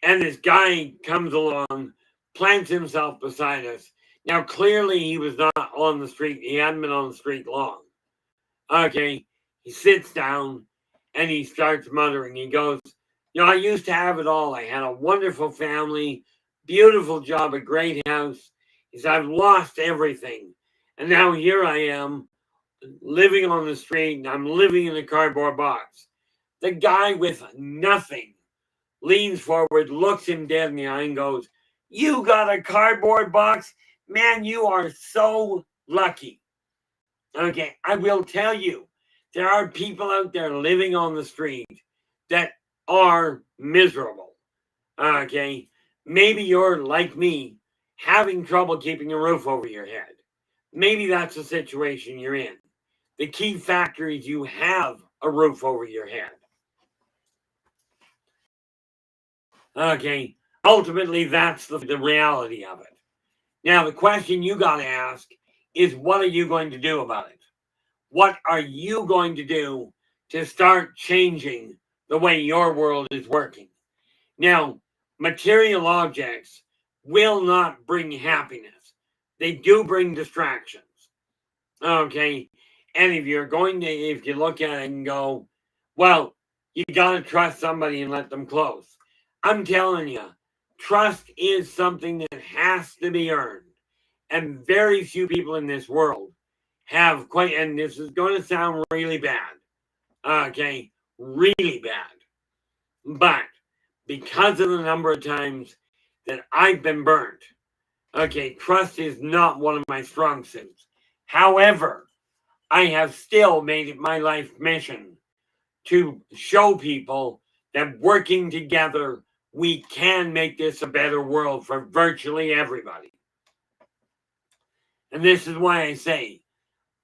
And this guy comes along, plants himself beside us. Now, clearly he was not on the street. He hadn't been on the street long. Okay. He sits down and he starts muttering. He goes, I used to have it all. I had a wonderful family, beautiful job, a great house. He said, I've lost everything. And now here I am living on the street. And I'm living in a cardboard box. The guy with nothing leans forward, looks him dead in the eye and goes, you got a cardboard box? Man, you are so lucky. Okay, I will tell you, there are people out there living on the street that are miserable. Okay, maybe you're like me, having trouble keeping a roof over your head. Maybe that's the situation you're in. The key factor is you have a roof over your head. Okay, ultimately that's the reality of it. Now, the question you got to ask is, what are you going to do about it? What are you going to do to start changing the way your world is working. Now, material objects will not bring happiness. They do bring distractions. Okay. And if you look at it and go, well, you got to trust somebody and let them close. I'm telling you, trust is something that has to be earned. And very few people in this world have quite, and this is going to sound really bad. Okay. Really bad. But because of the number of times that I've been burnt, okay, trust is not one of my strong suits. However, I have still made it my life mission to show people that working together, we can make this a better world for virtually everybody. And this is why I say,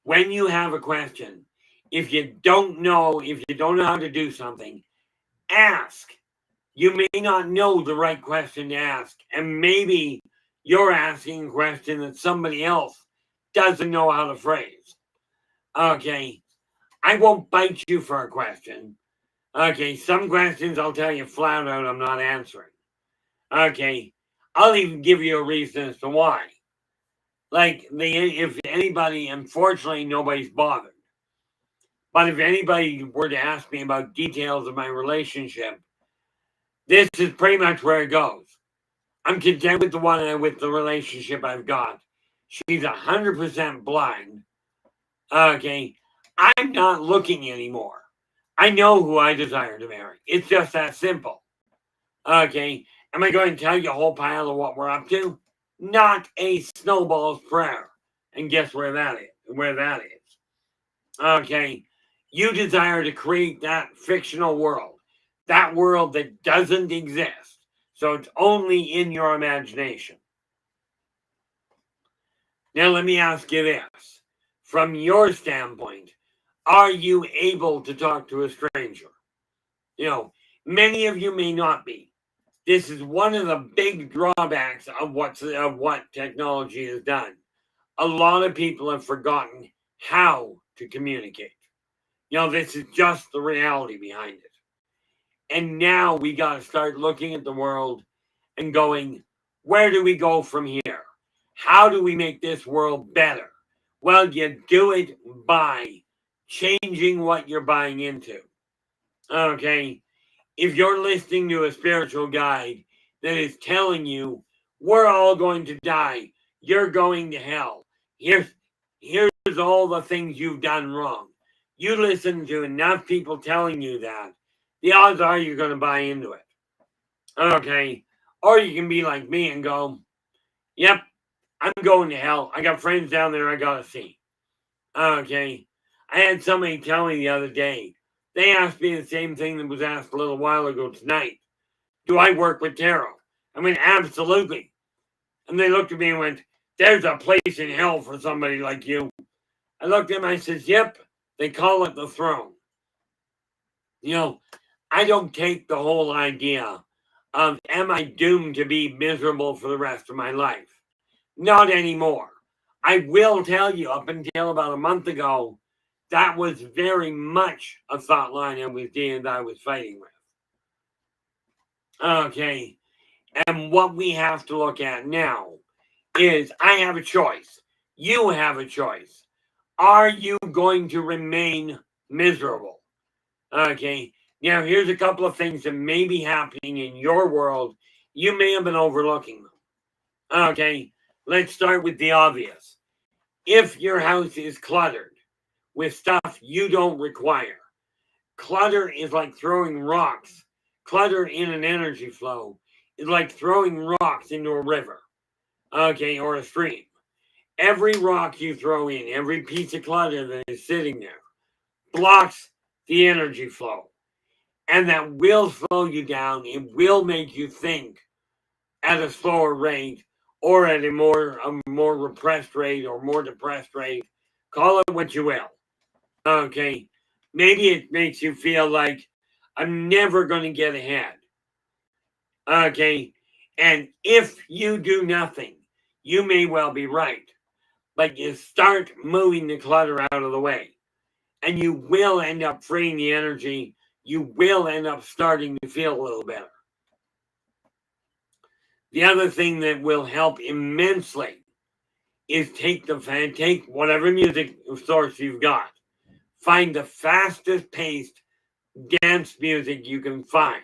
when you have a question, if you don't know how to do something, ask. You may not know the right question to ask, and maybe you're asking a question that somebody else doesn't know how to phrase. Okay, I won't bite you for a question. Okay, some questions I'll tell you flat out I'm not answering. Okay, I'll even give you a reason as to why. Like, if anybody, unfortunately, nobody's bothered. But if anybody were to ask me about details of my relationship, this is pretty much where it goes. I'm content with the relationship I've got. She's 100% blind. Okay, I'm not looking anymore. I know who I desire to marry. It's just that simple. Okay, am I going to tell you a whole pile of what we're up to? Not a snowball's prayer. And guess where that is? Okay, you desire to create that fictional world. That world that doesn't exist. So it's only in your imagination. Now let me ask you this. From your standpoint, are you able to talk to a stranger? Many of you may not be. This is one of the big drawbacks of what technology has done. A lot of people have forgotten how to communicate. This is just the reality behind it. And now we got to start looking at the world and going, where do we go from here? How do we make this world better? Well, you do it by changing what you're buying into. Okay? If you're listening to a spiritual guide that is telling you, we're all going to die, you're going to hell, here's all the things you've done wrong. You listen to enough people telling you that, the odds are you're going to buy into it. Okay? Or you can be like me and go, yep, I'm going to hell. I got friends down there I got to see. Okay? I had somebody tell me the other day, they asked me the same thing that was asked a little while ago tonight. Do I work with tarot? I went, absolutely. And they looked at me and went, there's a place in hell for somebody like you. I looked at them and I said, yep, they call it the throne. I don't take the whole idea of, am I doomed to be miserable for the rest of my life? Not anymore. I will tell you, up until about a month ago, that was very much a thought line I was fighting with. Okay. And what we have to look at now is I have a choice. You have a choice. Are you going to remain miserable? Okay. Now, here's a couple of things that may be happening in your world. You may have been overlooking them. Okay. Let's start with the obvious. If your house is cluttered with stuff you don't require, clutter is like throwing rocks. Clutter in an energy flow is like throwing rocks into a river, okay, or a stream. Every rock you throw in, every piece of clutter that is sitting there, blocks the energy flow. And that will slow you down. It will make you think at a slower rate or at a more repressed rate or more depressed rate. Call it what you will. Okay. Maybe it makes you feel like I'm never going to get ahead. Okay. And if you do nothing, you may well be right. But you start moving the clutter out of the way. And you will end up freeing the energy. you will end up starting to feel a little better. The other thing that will help immensely is take whatever music source you've got. Find the fastest paced dance music you can find.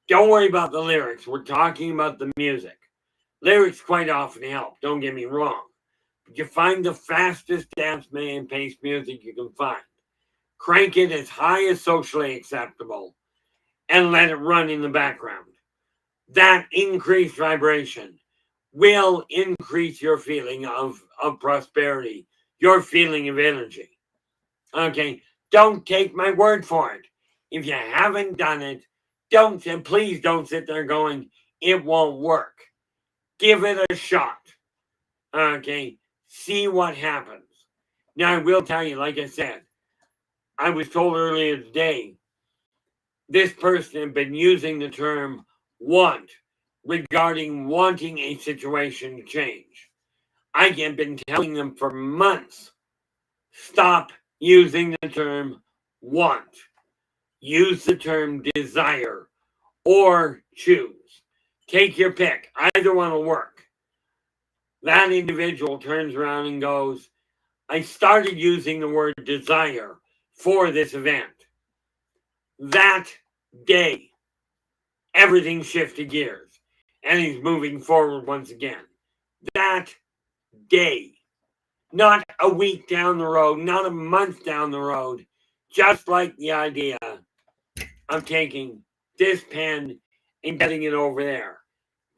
Don't worry about the lyrics. We're talking about the music. Lyrics quite often help, don't get me wrong. But you find the fastest dance and paced music you can find. Crank it as high as socially acceptable and let it run in the background. That increased vibration will increase your feeling of prosperity, your feeling of energy. Okay, don't take my word for it. If you haven't done it, please don't sit there going, it won't work. Give it a shot. Okay, see what happens. Now, I will tell you, like I said, I was told earlier today, this person had been using the term want regarding wanting a situation to change. I have been telling them for months, stop using the term want. Use the term desire or choose. Take your pick. Either one will work. That individual turns around and goes, I started using the word desire for this event. That day, everything shifted gears and he's moving forward once again. That day, not a week down the road, not a month down the road, just like the idea of taking this pen and getting it over there.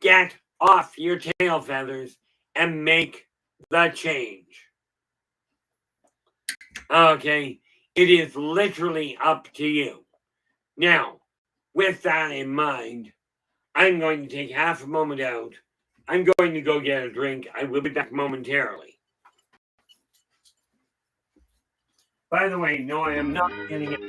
Get off your tail feathers and make the change. Okay, it is literally up to you. Now, with that in mind, I'm going to take half a moment out. I'm going to go get a drink. I will be back momentarily. By the way, no, I am not getting it.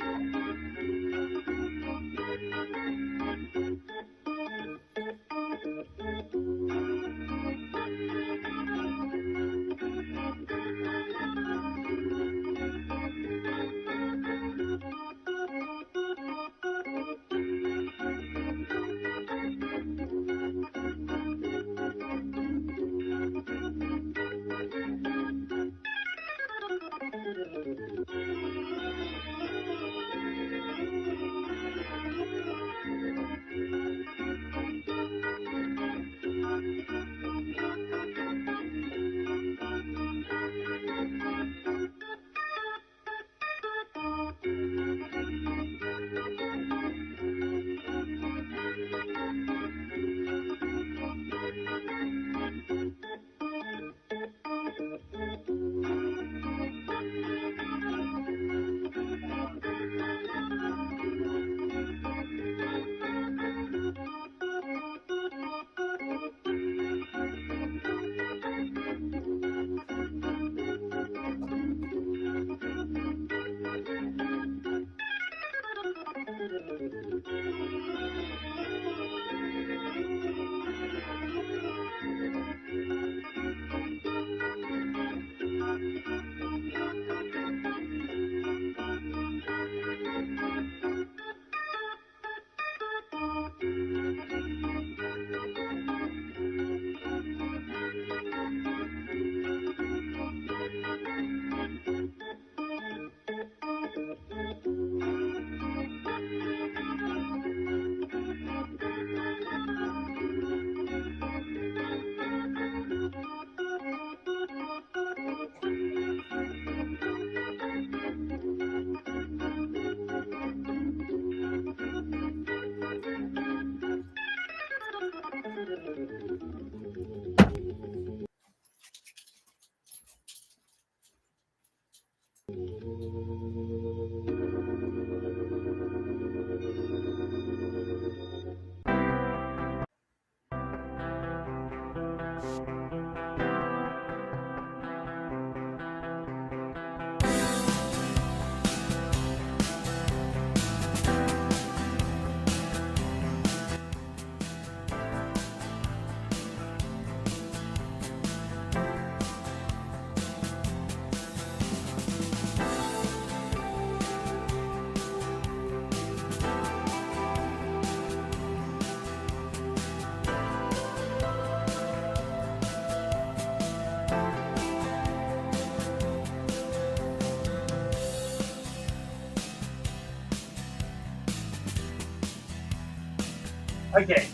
Okay,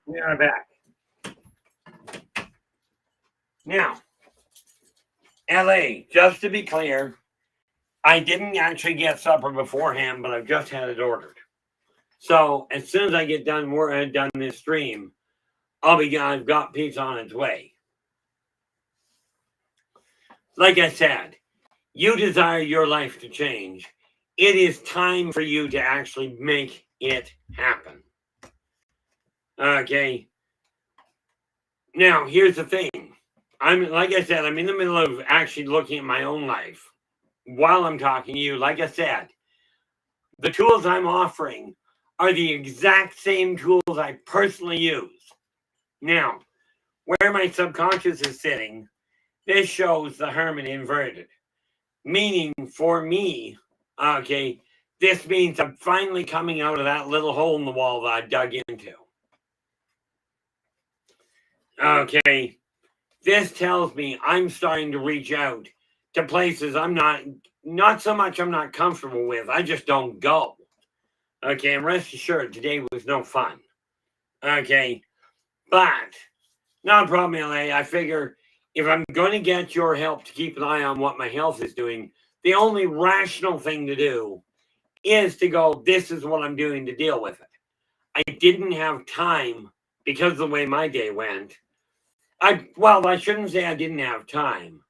we are back. Now, LA, just to be clear, I didn't actually get supper beforehand, but I've just had it ordered. So as soon as I get done this stream, I've got pizza on its way. Like I said, you desire your life to change. It is time for you to actually make it happen. Okay. Now, here's the thing. Like I said, I'm in the middle of actually looking at my own life while I'm talking to you. Like I said, the tools I'm offering are the exact same tools I personally use. Now, where my subconscious is sitting, this shows the hermit inverted. Meaning for me, okay, this means I'm finally coming out of that little hole in the wall that I dug into. Okay, this tells me I'm starting to reach out to places I'm not so much I'm not comfortable with, I just don't go. Okay, and rest assured, today was no fun. Okay, but not a problem, LA. I figure if I'm going to get your help to keep an eye on what my health is doing, the only rational thing to do is to go, this is what I'm doing to deal with it. I didn't have time because of the way my day went. I shouldn't say I didn't have time.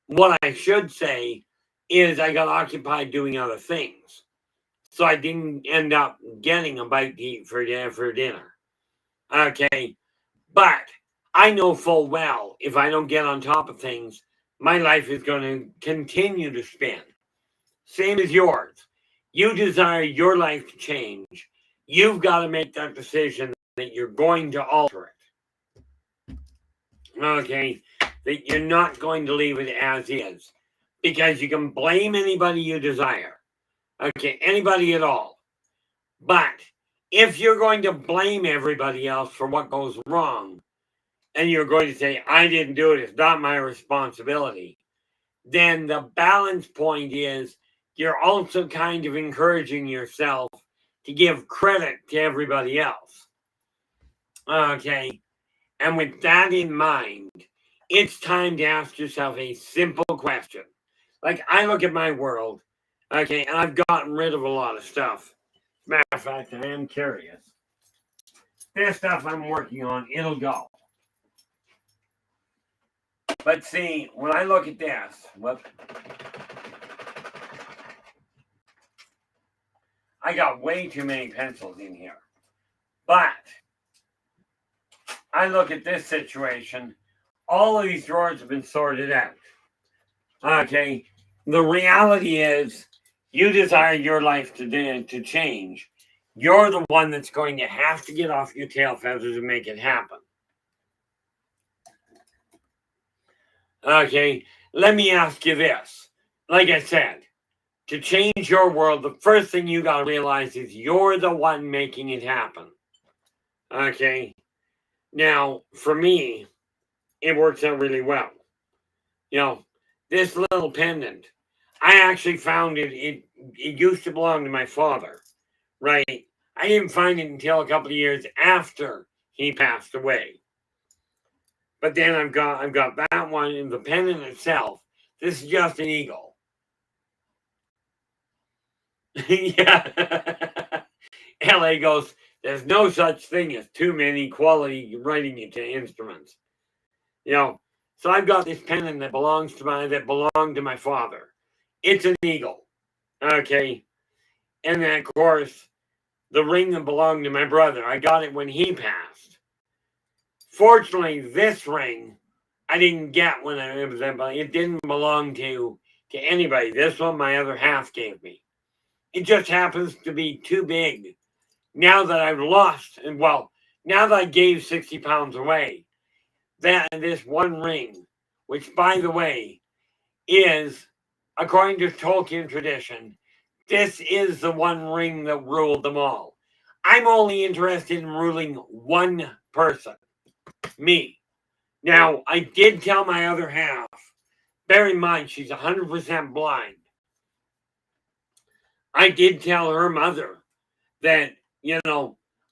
What I should say is I got occupied doing other things. So I didn't end up getting a bite to eat for dinner. Okay. But I know full well if I don't get on top of things, my life is going to continue to spin. Same as yours. You desire your life to change. You've got to make that decision that you're going to alter it. Okay? That you're not going to leave it as is. Because you can blame anybody you desire. Okay? Anybody at all. But if you're going to blame everybody else for what goes wrong, and you're going to say, I didn't do it, it's not my responsibility, then the balance point is you're also kind of encouraging yourself to give credit to everybody else. Okay. And with that in mind, it's time to ask yourself a simple question. Like, I look at my world, okay, and I've gotten rid of a lot of stuff. As a matter of fact, I am curious. This stuff I'm working on, it'll go. But see, when I look at this, I got way too many pencils in here. But I look at this situation, all of these drawers have been sorted out. Okay, the reality is you desire your life to change. You're the one that's going to have to get off your tail feathers and make it happen. Okay, let me ask you this. Like I said, to change your world, the first thing you got to realize is you're the one making it happen. Okay, now for me, it works out really well. You know, this little pendant, I actually found it. It used to belong to my father, right? I didn't find it until a couple of years after he passed away. But then I've got that one, and the pendant itself. This is just an eagle. Yeah. LA goes, there's no such thing as too many quality writing instruments. You know, so I've got this pendant that belonged to my father. It's an eagle. Okay. And then of course, the ring that belonged to my brother, I got it when he passed. Fortunately, this ring I didn't get when it didn't belong to anybody. This one my other half gave me. It just happens to be too big. Now that I've lost, now that I gave 60 pounds away, this one ring, which by the way is, according to Tolkien tradition, this is the one ring that ruled them all. I'm only interested in ruling one person, me. Now, I did tell my other half, bear in mind she's 100% blind. I did tell her mother that,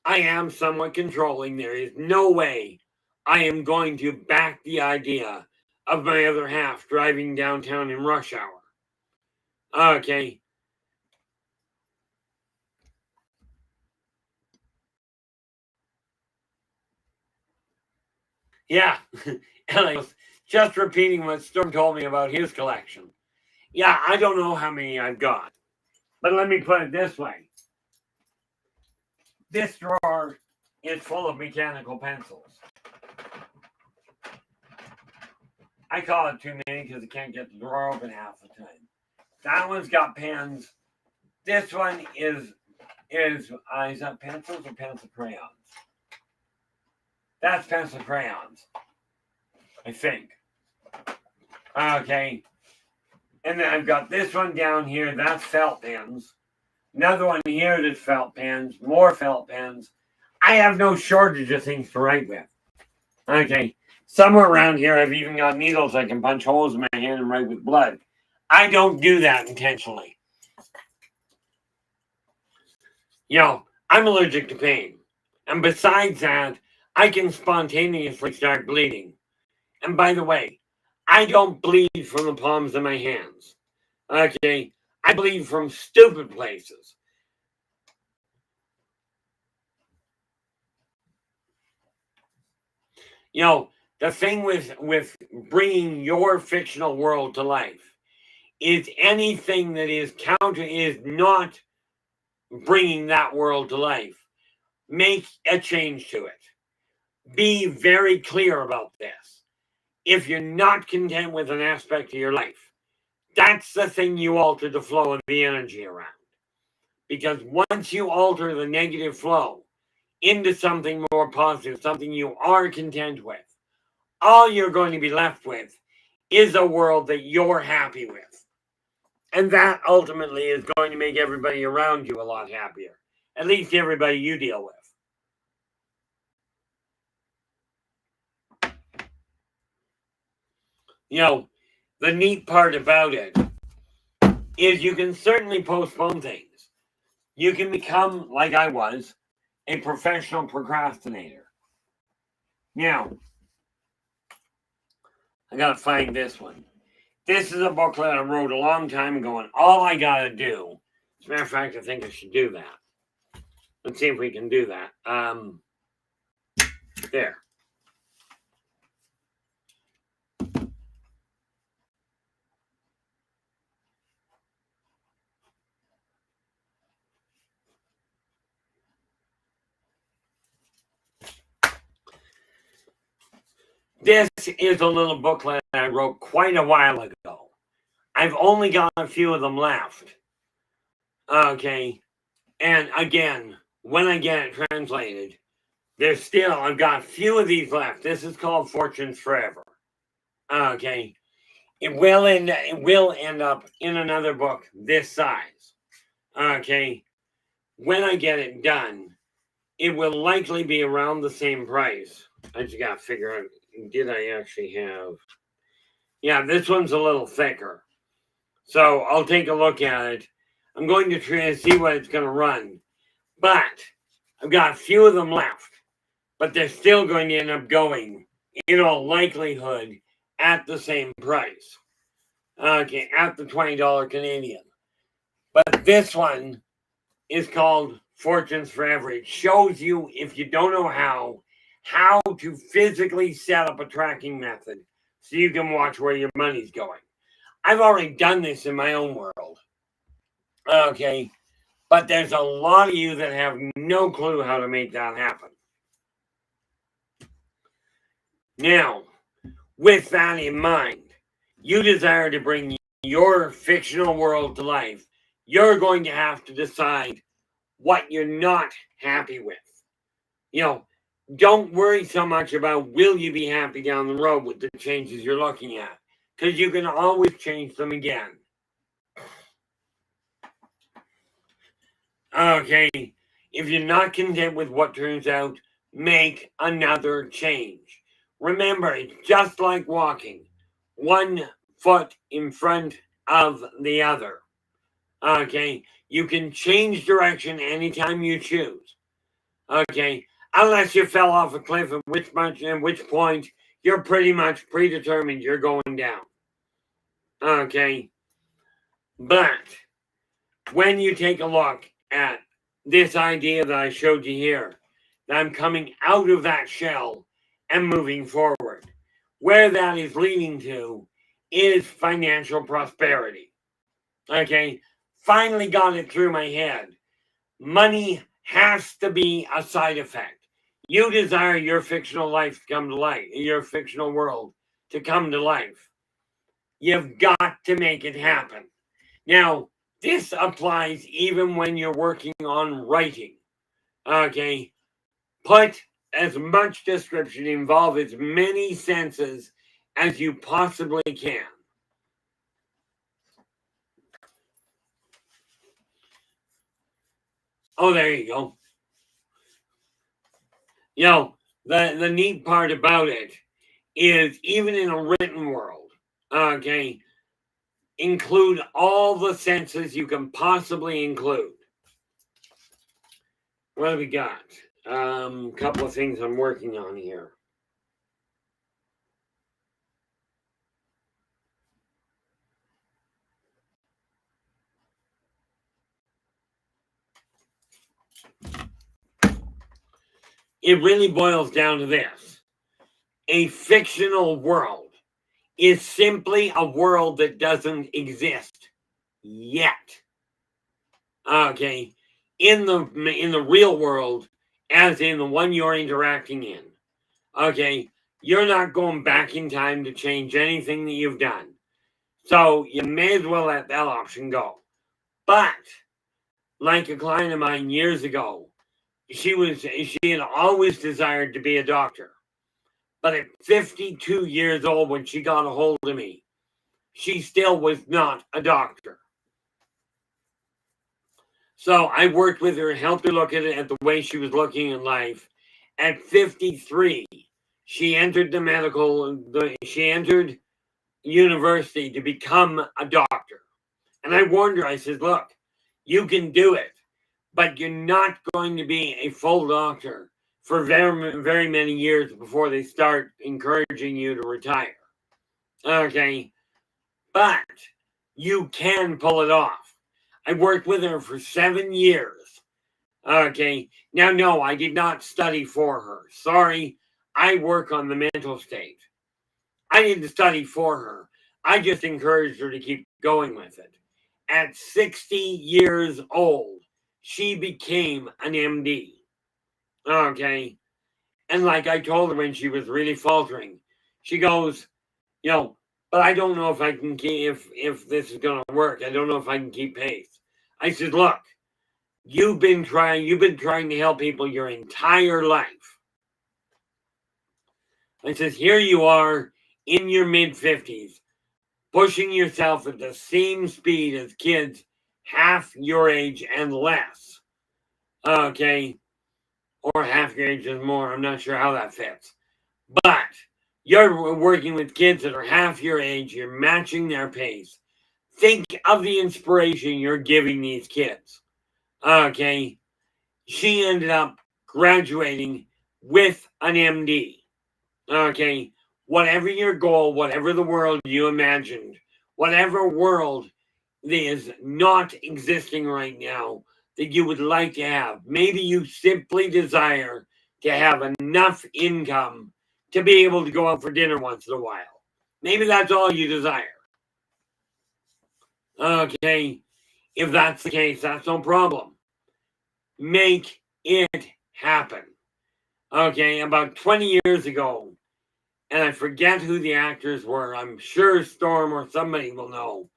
I am somewhat controlling. There is no way I am going to back the idea of my other half driving downtown in rush hour. Okay. Yeah. Just repeating what Storm told me about his collection. Yeah, I don't know how many I've got. But let me put it this way. This drawer is full of mechanical pencils. I call it too many because I can't get the drawer open half the time. That one's got pens. This one is that pencils or pencil crayons? That's pencil crayons, I think. Okay. And then I've got this one down here. That's felt pens. Another one here that's felt pens. More felt pens. I have no shortage of things to write with. Okay. Somewhere around here, I've even got needles I can punch holes in my hand and write with blood. I don't do that intentionally. I'm allergic to pain. And besides that, I can spontaneously start bleeding. And by the way, I don't bleed from the palms of my hands. Okay? I bleed from stupid places. The thing with bringing your fictional world to life is anything that is not bringing that world to life. Make a change to it. Be very clear about this. If you're not content with an aspect of your life, that's the thing you alter the flow of the energy around. Because once you alter the negative flow into something more positive, something you are content with, all you're going to be left with is a world that you're happy with. And that ultimately is going to make everybody around you a lot happier. At least everybody you deal with. The neat part about it is you can certainly postpone things. You can become, like I was, a professional procrastinator. Now, I gotta find this one. This is a booklet I wrote a long time ago, and all I gotta do, as a matter of fact, I think I should do that. Let's see if we can do that. There. This is a little booklet I wrote quite a while ago. I've only got a few of them left. Okay. And again, when I get it translated, I've got a few of these left. This is called Fortunes Forever. Okay. It will end up in another book this size. Okay. When I get it done, it will likely be around the same price. I just got to figure out, did I actually have... Yeah, this one's a little thicker. So I'll take a look at it. I'm going to try and see what it's going to run. But I've got a few of them left. But they're still going to end up going, in all likelihood, at the same price. Okay, at the $20 Canadian. But this one is called Fortunes Forever. It shows you, if you don't know how to physically set up a tracking method so you can watch where your money's going. I've already done this in my own world. Okay, but there's a lot of you that have no clue how to make that happen. Now, with that in mind, you desire to bring your fictional world to life. You're going to have to decide what you're not happy with. Don't worry so much about will you be happy down the road with the changes you're looking at, because you can always change them again. Okay, if you're not content with what turns out, make another change. Remember, it's just like walking. One foot in front of the other. Okay, you can change direction anytime you choose. Okay, unless you fell off a cliff, at which point you're pretty much predetermined you're going down. Okay, but when you take a look at this idea that I showed you here, that I'm coming out of that shell and moving forward, where that is leading to is financial prosperity. Okay, finally got it through my head. Money has to be a side effect. You desire your fictional life to come to life, your fictional world to come to life. You've got to make it happen. Now, this applies even when you're working on writing. Okay, put as much description, involve as many senses as you possibly can. Oh, there you go. You know, the neat part about it is even in a written world, okay, include all the senses you can possibly include. What do we got? A couple of things I'm working on here. It really boils down to this. A fictional world is simply a world that doesn't exist yet. Okay, in the real world, as in the one you're interacting in. Okay, you're not going back in time to change anything that you've done, so you may as well let that option go. But like a client of mine years ago, she had always desired to be a doctor, but at 52 years old, when she got a hold of me, she still was not a doctor. So I worked with her, helped her look at it at the way she was looking in life. At 53, she entered she entered university to become a doctor. And I warned her, I said, look, you can do it, but you're not going to be a full doctor for very, very many years before they start encouraging you to retire. Okay, but you can pull it off. I worked with her for 7 years. Okay, now, no, I did not study for her. Sorry, I work on the mental state. I didn't study for her. I just encouraged her to keep going with it. At 60 years old, she became an MD. Okay, and like I told her when she was really faltering, she goes, you know, but I don't know if I can keep, if this is going to work. I don't know if I can keep pace. I said, look, you've been trying to help people your entire life. I says, here you are in your mid-50s, pushing yourself at the same speed as kids half your age and less. Okay, or half your age and more. I'm not sure how that fits. But you're working with kids that are half your age. You're matching their pace. Think of the inspiration you're giving these kids. Okay, she ended up graduating with an MD. Okay, whatever your goal, whatever the world you imagined, whatever world that is not existing right now that you would like to have, maybe you simply desire to have enough income to be able to go out for dinner once in a while. Maybe that's all you desire. Okay, if that's the case, that's no problem. Make it happen. Okay, about 20 years ago, and I forget who the actors were. I'm sure Storm or somebody will know.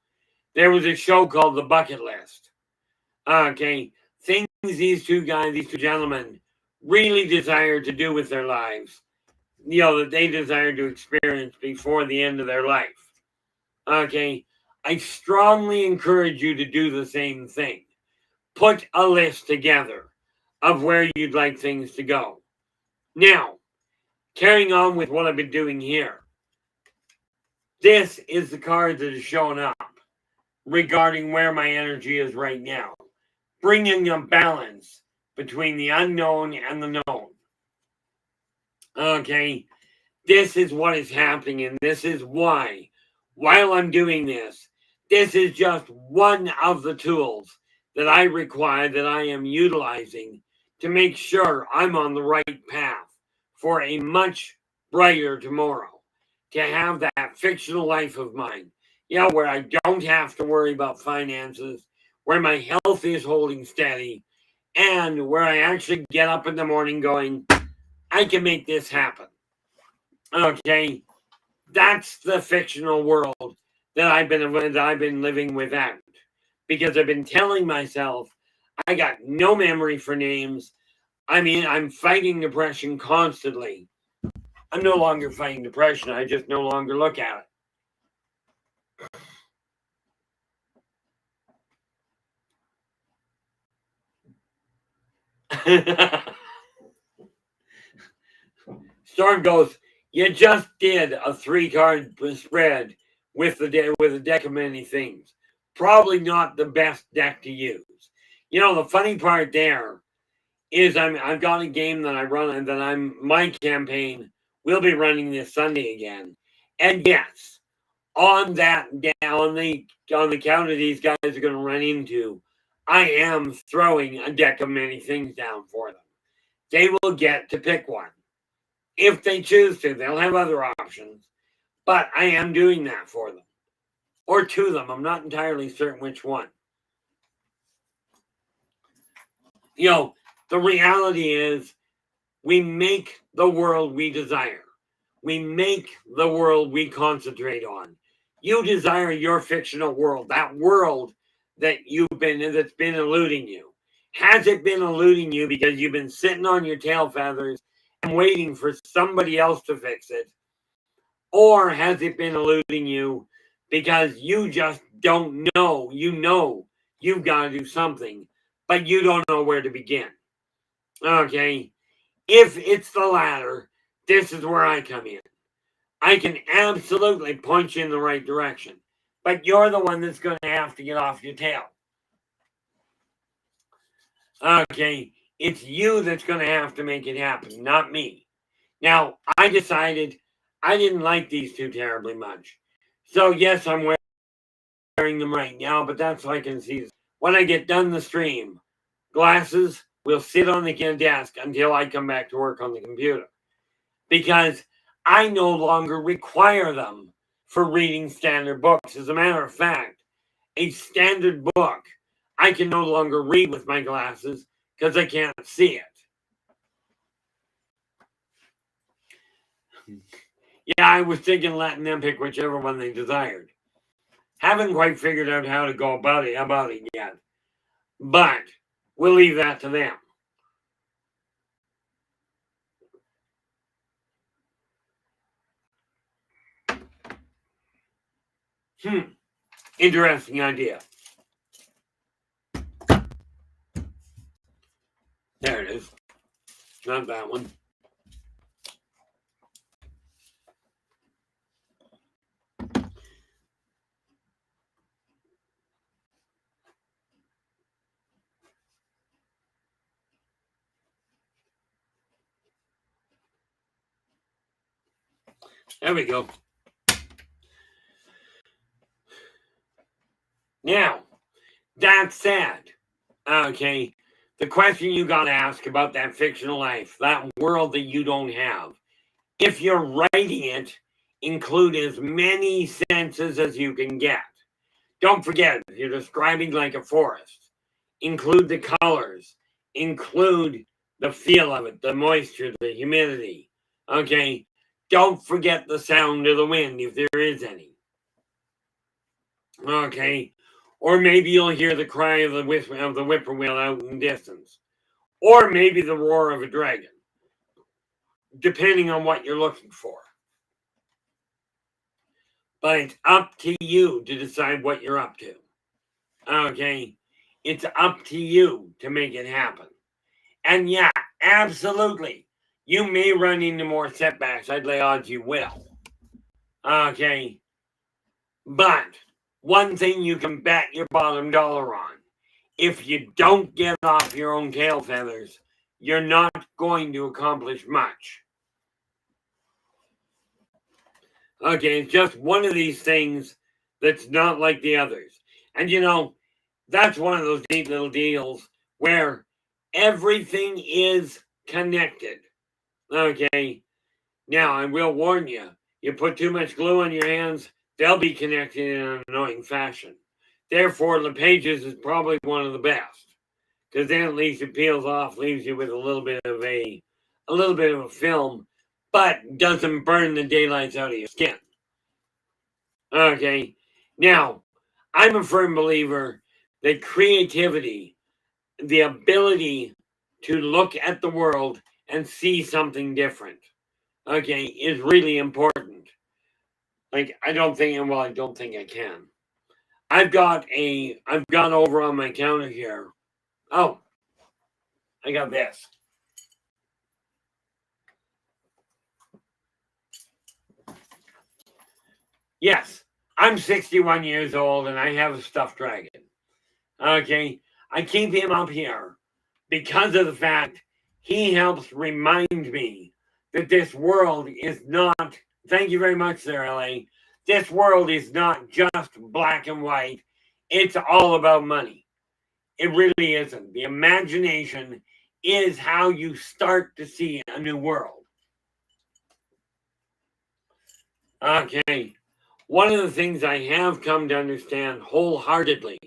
There was a show called The Bucket List. Okay, things these two gentlemen, really desire to do with their lives, you know, that they desire to experience before the end of their life. Okay, I strongly encourage you to do the same thing. Put a list together of where you'd like things to go. Now, carrying on with what I've been doing here, this is the card that is showing up regarding where my energy is right now. Bringing a balance between the unknown and the known. Okay, this is what is happening, and this is why, while I'm doing this, this is just one of the tools that I require, that I am utilizing to make sure I'm on the right path for a much brighter tomorrow, to have that fictional life of mine, where I don't have to worry about finances, where my health is holding steady, and where I actually get up in the morning going, I can make this happen. Okay, that's the fictional world that I've been living without, because I've been telling myself I got no memory for names. I mean, I'm fighting depression constantly. I'm no longer fighting depression. I just no longer look at it. Storm goes, you just did a 3-card spread with a deck of many things. Probably not the best deck to use. The funny part there is I've got a game that I run, and that my campaign will be running this Sunday again. And yes, on the count of these guys are going to run into, I am throwing a deck of many things down for them. They will get to pick one. If they choose to, they'll have other options. But I am doing that for them. Or to them. I'm not entirely certain which one. The reality is, we make the world we desire. We make the world we concentrate on. You desire your fictional world, that world that's been eluding you. Has it been eluding you because you've been sitting on your tail feathers and waiting for somebody else to fix it? Or has it been eluding you because you just don't know? You've got to do something, but you don't know where to begin. Okay? If it's the latter, this is where I come in. I can absolutely point you in the right direction, but you're the one that's going to have to get off your tail. Okay? It's you that's going to have to make it happen, not me. Now, I decided I didn't like these two terribly much. So, yes, I'm wearing them right now, but that's so I can see. When I get done the stream, glasses will sit on the desk until I come back to work on the computer. Because I no longer require them for reading standard books. As a matter of fact, a standard book I can no longer read with my glasses because I can't see it. Yeah, I was thinking letting them pick whichever one they desired. Haven't quite figured out how to go about it yet. But we'll leave that to them. Interesting idea. There it is. Not that one. There we go. Now, that said, okay, the question you got to ask about that fictional life, that world that you don't have, if you're writing it, include as many senses as you can get. Don't forget, if you're describing like a forest, include the colors, include the feel of it, the moisture, the humidity. Okay, don't forget the sound of the wind if there is any. Okay, or maybe you'll hear the cry of the whippoorwill out in the distance, or maybe the roar of a dragon, depending on what you're looking for. But it's up to you to decide what you're up to. Okay, it's up to you to make it happen. And yeah, absolutely, you may run into more setbacks. I'd lay odds you will. Okay, but one thing you can bet your bottom dollar on if you don't get off your own tail feathers, you're not going to accomplish much. Okay, it's just one of these things that's not like the others. And that's one of those neat little deals where everything is connected. Okay, now I will warn you, you put too much glue on your hands, they'll be connected in an annoying fashion. Therefore, the pages is probably one of the best, because then at least it peels off, leaves you with a little bit of a film, but doesn't burn the daylights out of your skin. Okay, now I'm a firm believer that creativity, the ability to look at the world and see something different, okay, is really important. Like, I don't think I can. I've got over on my counter here. Oh, I got this. Yes, I'm 61 years old and I have a stuffed dragon. Okay, I keep him up here because of the fact he helps remind me that this world is not, thank you very much, Sir LA. This world is not just black and white. It's all about money. It really isn't. The imagination is how you start to see a new world. Okay. One of the things I have come to understand wholeheartedly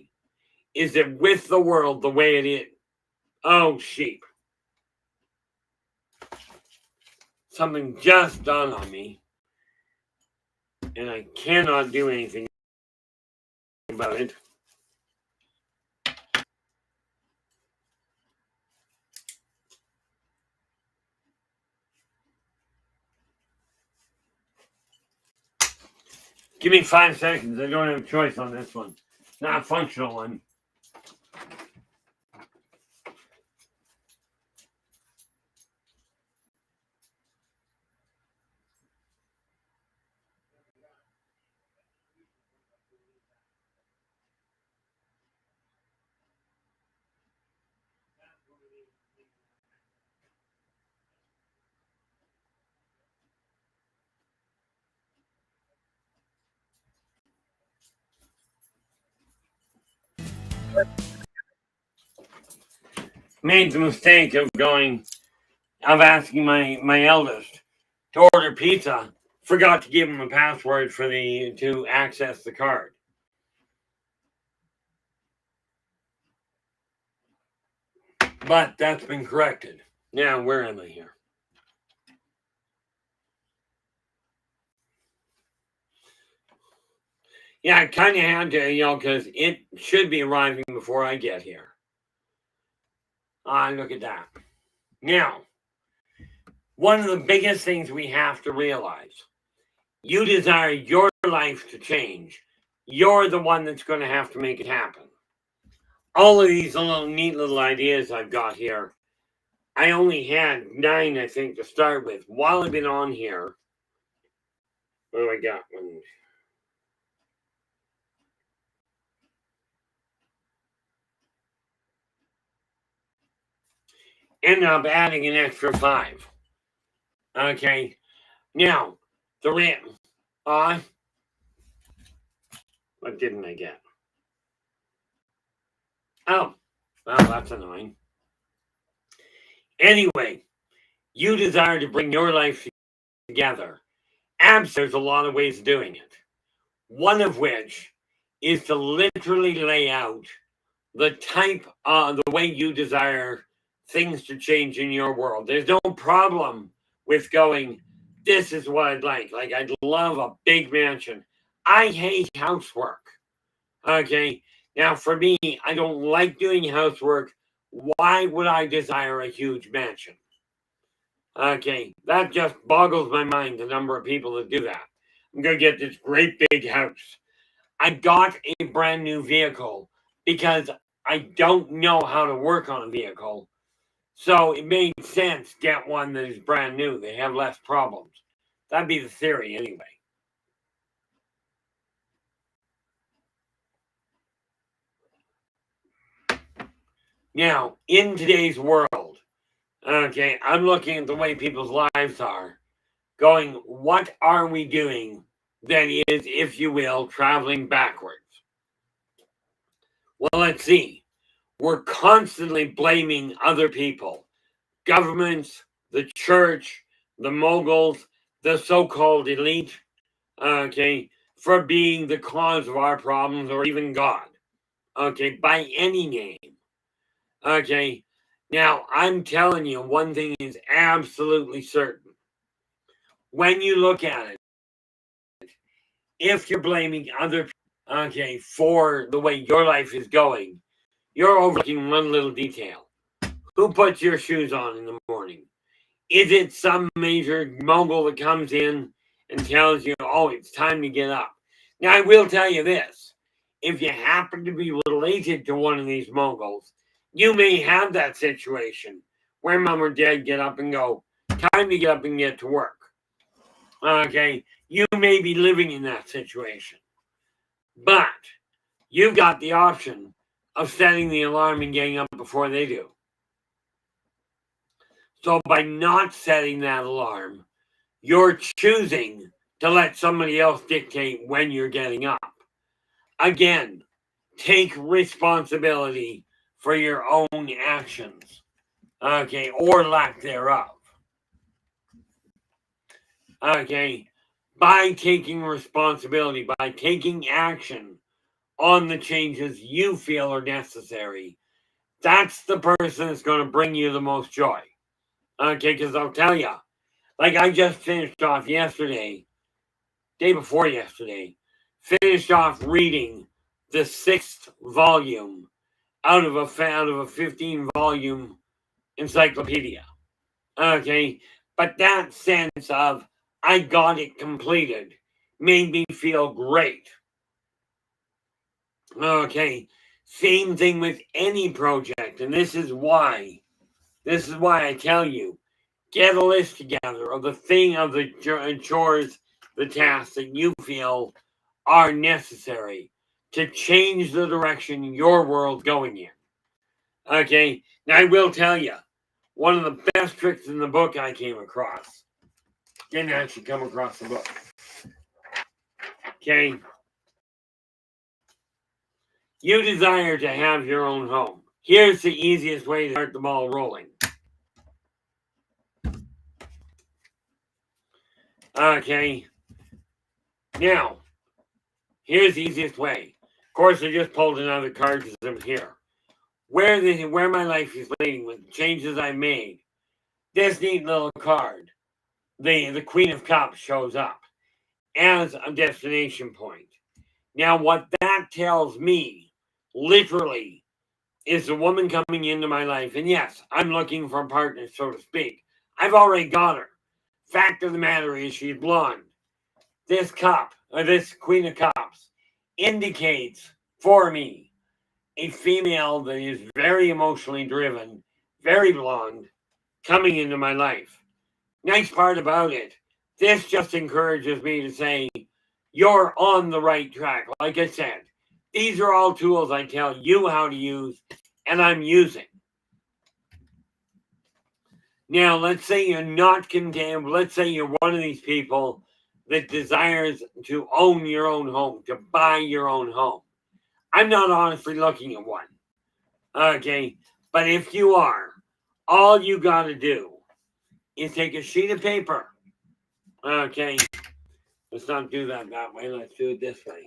is that with the world the way it is, oh, sheep. Something just dawned on me, and I cannot do anything about it. Give me 5 seconds. I don't have a choice on this one. Not a functional one. Made the mistake of asking my eldest to order pizza. Forgot to give him a password to access the card. But that's been corrected. Now, where am I here? Yeah, I kind of had to, because it should be arriving before I get here. Look at that. Now, one of the biggest things we have to realize, you desire your life to change. You're the one that's going to have to make it happen. All of these neat little ideas I've got here, I only had 9, I think, to start with. While I've been on here, what do I got? End up adding an extra 5. Okay. Now, what didn't I get? Oh, well, that's annoying. Anyway, you desire to bring your life together. There's a lot of ways of doing it. One of which is to literally lay out the way you desire things to change in your world. There's no problem with going, this is what I'd like. Like, I'd love a big mansion. I hate housework. Okay. Now, for me, I don't like doing housework. Why would I desire a huge mansion? Okay. That just boggles my mind, the number of people that do that. I'm going to get this great big house. I got a brand new vehicle because I don't know how to work on a vehicle. So it made sense to get one that is brand new. They have less problems. That'd be the theory anyway. Now, in today's world, okay, I'm looking at the way people's lives are, going, what are we doing that is, if you will, traveling backwards? Well, let's see. We're constantly blaming other people, governments, the church, the moguls, the so-called elite, okay, for being the cause of our problems, or even God, okay, by any name, okay. Now, I'm telling you, one thing is absolutely certain. When you look at it, if you're blaming other people, okay, for the way your life is going, you're overlooking one little detail. Who puts your shoes on in the morning? Is it some major mogul that comes in and tells you, oh, it's time to get up? Now, I will tell you this. If you happen to be related to one of these moguls, you may have that situation where mom or dad get up and go, time to get up and get to work. Okay, you may be living in that situation. But you've got the option of setting the alarm and getting up before they do. So by not setting that alarm, you're choosing to let somebody else dictate when you're getting up. Again, take responsibility for your own actions, okay, or lack thereof. Okay, by taking responsibility, by taking action on the changes you feel are necessary, that's the person that's going to bring you the most joy. Okay, because I'll tell you, like I just finished off yesterday, day before yesterday, finished off reading the 6th volume out of a 15-volume encyclopedia. Okay, but that sense of I got it completed made me feel great. Okay, same thing with any project, and this is why I tell you, get a list together of the chores, the tasks that you feel are necessary to change the direction your world's going in. Okay, now I will tell you, one of the best tricks in the book I came across. Didn't actually come across the book. Okay, you desire to have your own home. Here's the easiest way to start the ball rolling. Okay, now, here's the easiest way. Of course, I just pulled another card because I'm here. Where my life is leading with the changes I made. This neat little card, the Queen of Cups, shows up as a destination point. Now, what that tells me, literally, is a woman coming into my life. And yes, I'm looking for a partner, so to speak. I've already got her. Fact of the matter is, she's blonde. This cup, or this Queen of Cups, indicates for me a female that is very emotionally driven, very blonde, coming into my life. Nice part about it, this just encourages me to say, you're on the right track. Like I said, these are all tools I tell you how to use, and I'm using. Now, let's say you're not content. Let's say you're one of these people that desires to own your own home, to buy your own home. I'm not honestly looking at one. Okay, but if you are, all you got to do is take a sheet of paper. Okay, let's not do that way. Let's do it this way.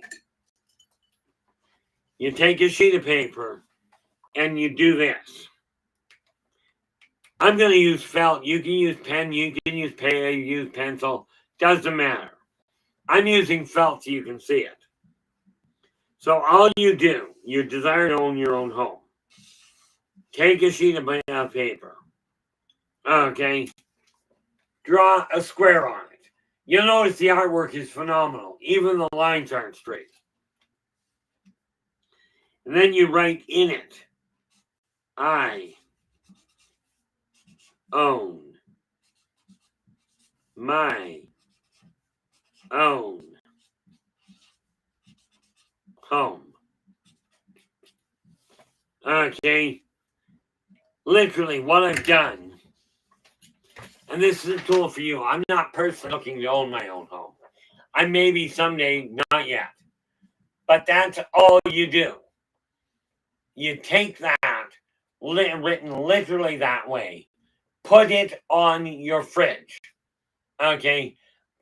You take a sheet of paper and you do this. I'm going to use felt. You can use pen. You can use pencil. Doesn't matter. I'm using felt so you can see it. So all you do, you desire to own your own home. Take a sheet of paper. Okay. Draw a square on it. You'll notice the artwork is phenomenal. Even the lines aren't straight. And then you write in it, I own my own home. Okay. literally what I've done, and this is a tool for you. I'm not personally looking to own my own home. I may be someday, not yet. But that's all you do. You take that, written literally that way, put it on your fridge. Okay?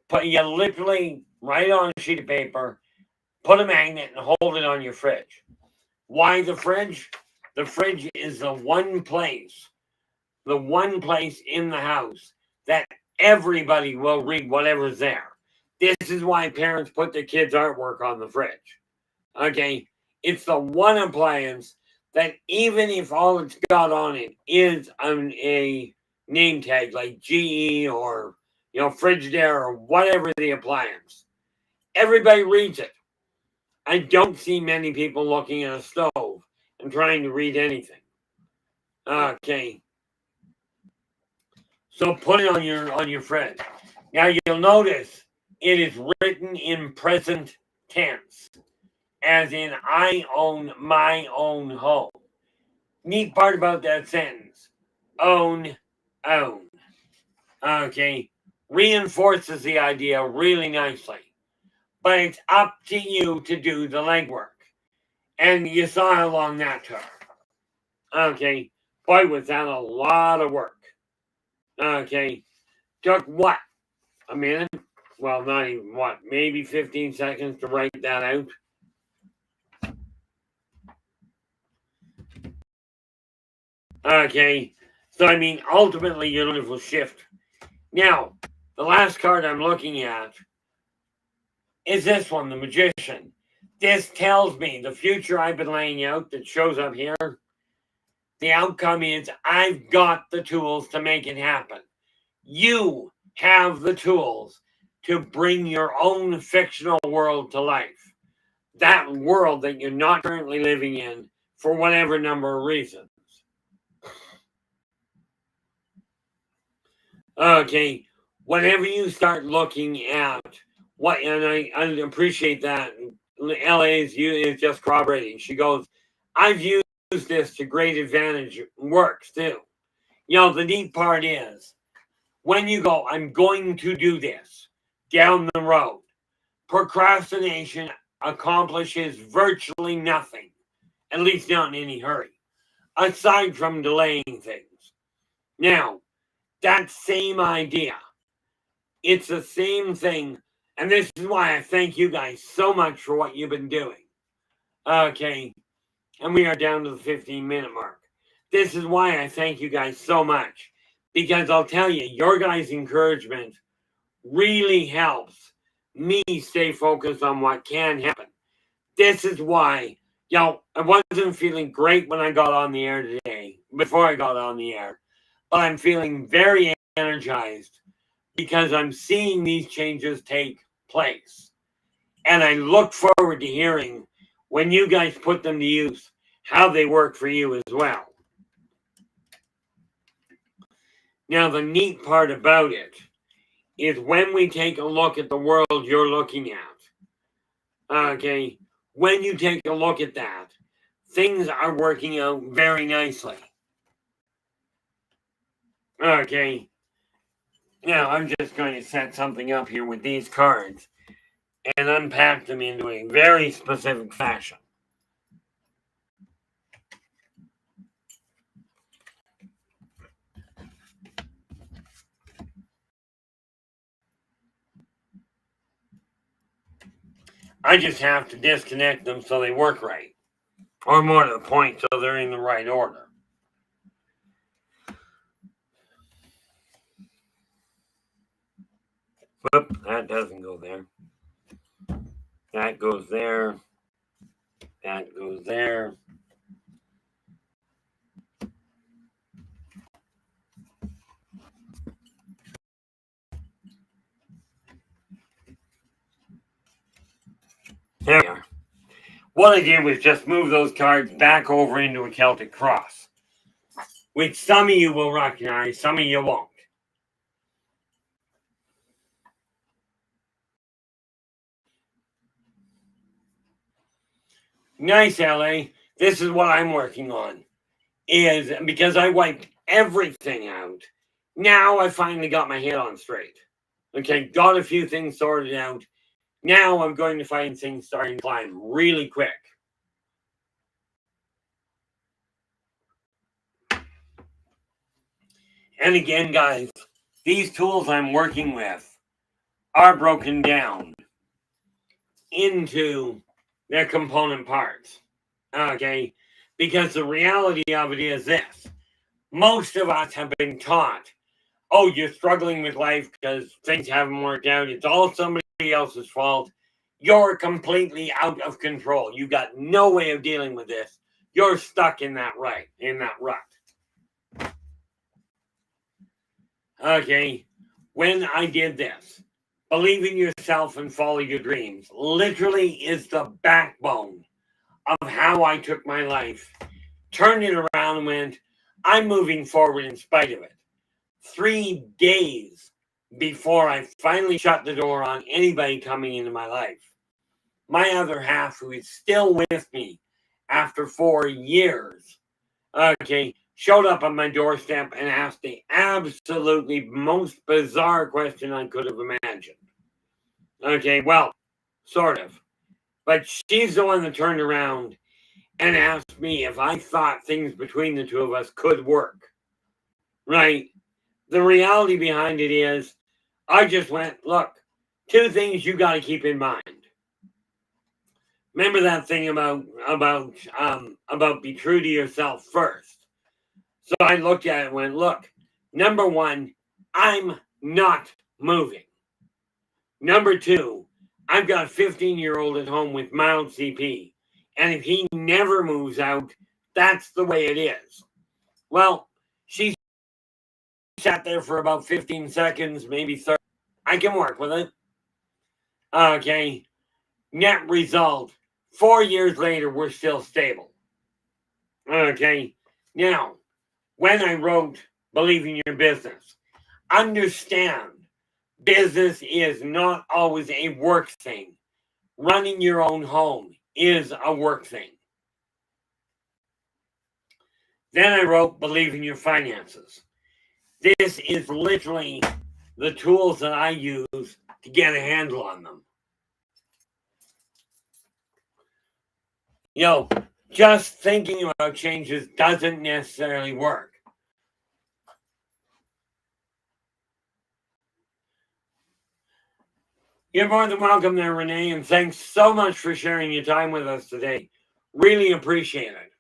Put you literally write on a sheet of paper, put a magnet, and hold it on your fridge. Why the fridge? The fridge is the one place in the house that everybody will read whatever's there. This is why parents put their kids' artwork on the fridge. Okay? It's the one appliance that even if all it's got on it is a name tag like GE or Frigidaire or whatever the appliance, everybody reads it. I don't see many people looking at a stove and trying to read anything. Okay. So put it on your fridge. Now you'll notice it is written in present tense, as in I own my own home. Neat part about that sentence: own. Okay, reinforces the idea really nicely. But it's up to you to do the legwork. And you saw how long that took. Okay, boy, was that a lot of work. Okay, took what? A minute? Well, not even what? Maybe 15 seconds to write that out. Okay, so I mean, ultimately, your life will shift. Now, the last card I'm looking at is this one, the Magician. This tells me the future I've been laying out that shows up here. The outcome is I've got the tools to make it happen. You have the tools to bring your own fictional world to life. That world that you're not currently living in for whatever number of reasons. Okay, whenever you start looking at what, and I appreciate that LA is just corroborating. She goes, I've used this to great advantage. Works too. The neat part is when you go, I'm going to do this down the road, procrastination accomplishes virtually nothing, at least not in any hurry, aside from delaying things. Now, that same idea, it's the same thing. And this is why I thank you guys so much for what you've been doing. Okay. And we are down to the 15-minute mark. This is why I thank you guys so much. Because I'll tell you, your guys' encouragement really helps me stay focused on what can happen. This is why, I wasn't feeling great when I got on the air today, before I got on the air. But I'm feeling very energized because I'm seeing these changes take place. And I look forward to hearing when you guys put them to use, how they work for you as well. Now, the neat part about it is when we take a look at the world you're looking at, okay, when you take a look at that, things are working out very nicely. Okay, now I'm just going to set something up here with these cards and unpack them into a very specific fashion. I just have to disconnect them so they work right. Or more to the point, so they're in the right order. Whoop, that doesn't go there. That goes there. That goes there. There we are. What I did was just move those cards back over into a Celtic cross, which some of you will recognize, some of you won't. Nice, LA. This is what I'm working on. is because I wiped everything out. Now I finally got my head on straight. Okay, got a few things sorted out. Now I'm going to find things starting to climb really quick. And again, guys, these tools I'm working with are broken down into their component parts. Okay, because the reality of it is this: most of us have been taught, oh, you're struggling with life because things haven't worked out. It's all somebody else's fault. You're completely out of control. You got no way of dealing with this. You're stuck in that rut. Okay, when I did this, believe in yourself and follow your dreams literally is the backbone of how I took my life, turned it around and went, I'm moving forward in spite of it. 3 days before I finally shut the door on anybody coming into my life, my other half, who is still with me after 4 years, okay, showed up on my doorstep and asked the absolutely most bizarre question I could have imagined. Okay, well, sort of. But she's the one that turned around and asked me if I thought things between the two of us could work. Right? The reality behind it is, I just went, look, 2 things you got to keep in mind. Remember that thing about be true to yourself first. So I looked at it and went, look, number 1, I'm not moving. Number 2, I've got a 15-year-old at home with mild CP. And if he never moves out, that's the way it is. Well, she sat there for about 15 seconds, maybe 30. I can work with it. Okay. Net result, 4 years later, we're still stable. Okay. Now, when I wrote Believe in Your Business, understand business is not always a work thing. Running your own home is a work thing. Then I wrote Believe in Your Finances. This is literally the tools that I use to get a handle on them. Just thinking about changes doesn't necessarily work. You're more than welcome there, Renee, and thanks so much for sharing your time with us today. Really appreciate it.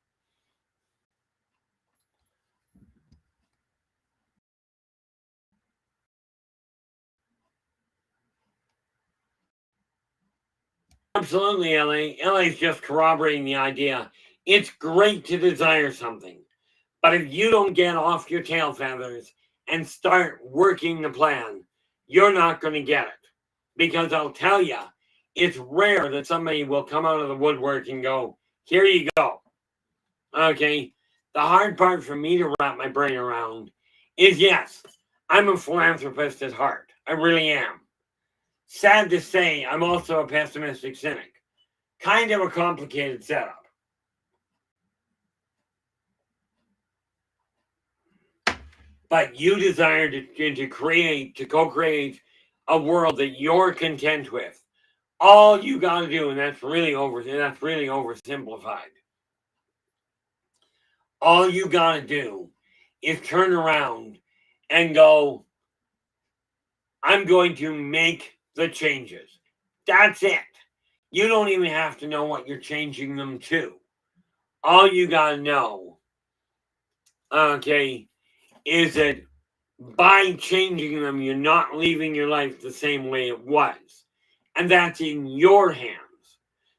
Absolutely, LA. LA's just corroborating the idea. It's great to desire something, but if you don't get off your tail feathers and start working the plan, you're not going to get it. Because I'll tell you, it's rare that somebody will come out of the woodwork and go, here you go. Okay? The hard part for me to wrap my brain around is, yes, I'm a philanthropist at heart. I really am. Sad to say, I'm also a pessimistic cynic. Kind of a complicated setup. But you desire to co-create a world that you're content with. All you got to do, and that's really oversimplified. All you got to do is turn around and go, I'm going to make the changes. That's it. You don't even have to know what you're changing them to. All you got to know, okay, is that by changing them, you're not leaving your life the same way it was. And that's in your hands.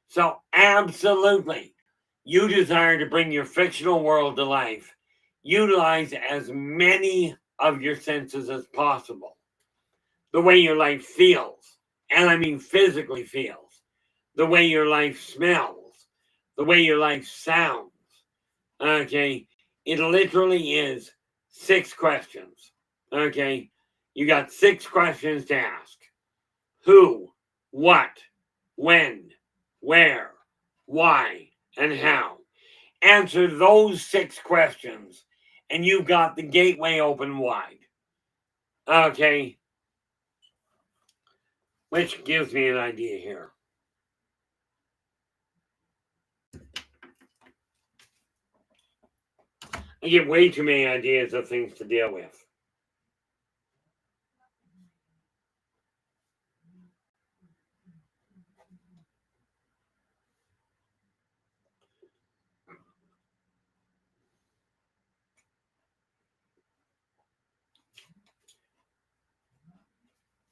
So absolutely, you desire to bring your fictional world to life. Utilize as many of your senses as possible. The way your life feels, and I mean physically feels. The way your life smells. The way your life sounds. Okay? It literally is 6 questions. Okay? You got 6 questions to ask. Who, what, when, where, why, and how. Answer those 6 questions, and you've got the gateway open wide. Okay? Which gives me an idea here. I get way too many ideas of things to deal with.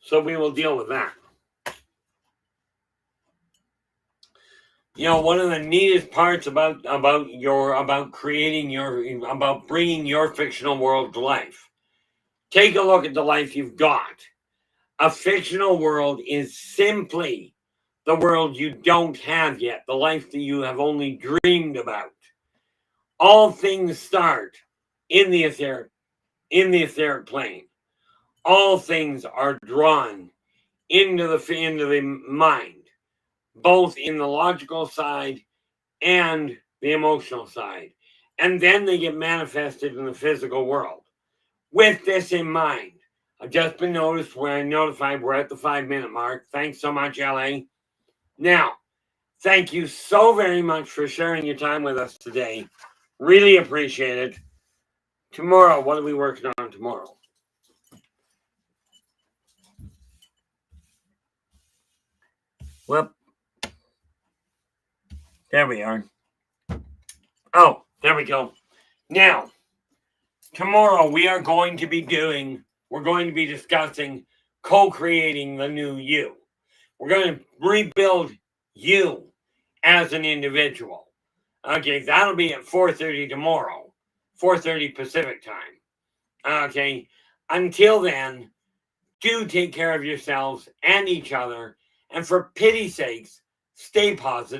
So we will deal with that. You know, one of the neatest parts about bringing your fictional world to life. Take a look at the life you've got. A fictional world is simply the world you don't have yet, the life that you have only dreamed about. All things start in the etheric plane. All things are drawn into the mind, both in the logical side and the emotional side. And then they get manifested in the physical world. With this in mind, I've just been notified we're at the 5-minute mark. Thanks so much, LA. Now, thank you so very much for sharing your time with us today. Really appreciate it. Tomorrow, what are we working on tomorrow? Well, there we are. Oh, there we go. Now, tomorrow we're going to be discussing co-creating the new you. We're going to rebuild you as an individual. Okay, that'll be at 4:30 tomorrow, 4:30 Pacific time. Okay, until then, do take care of yourselves and each other, and for pity's sakes, stay positive.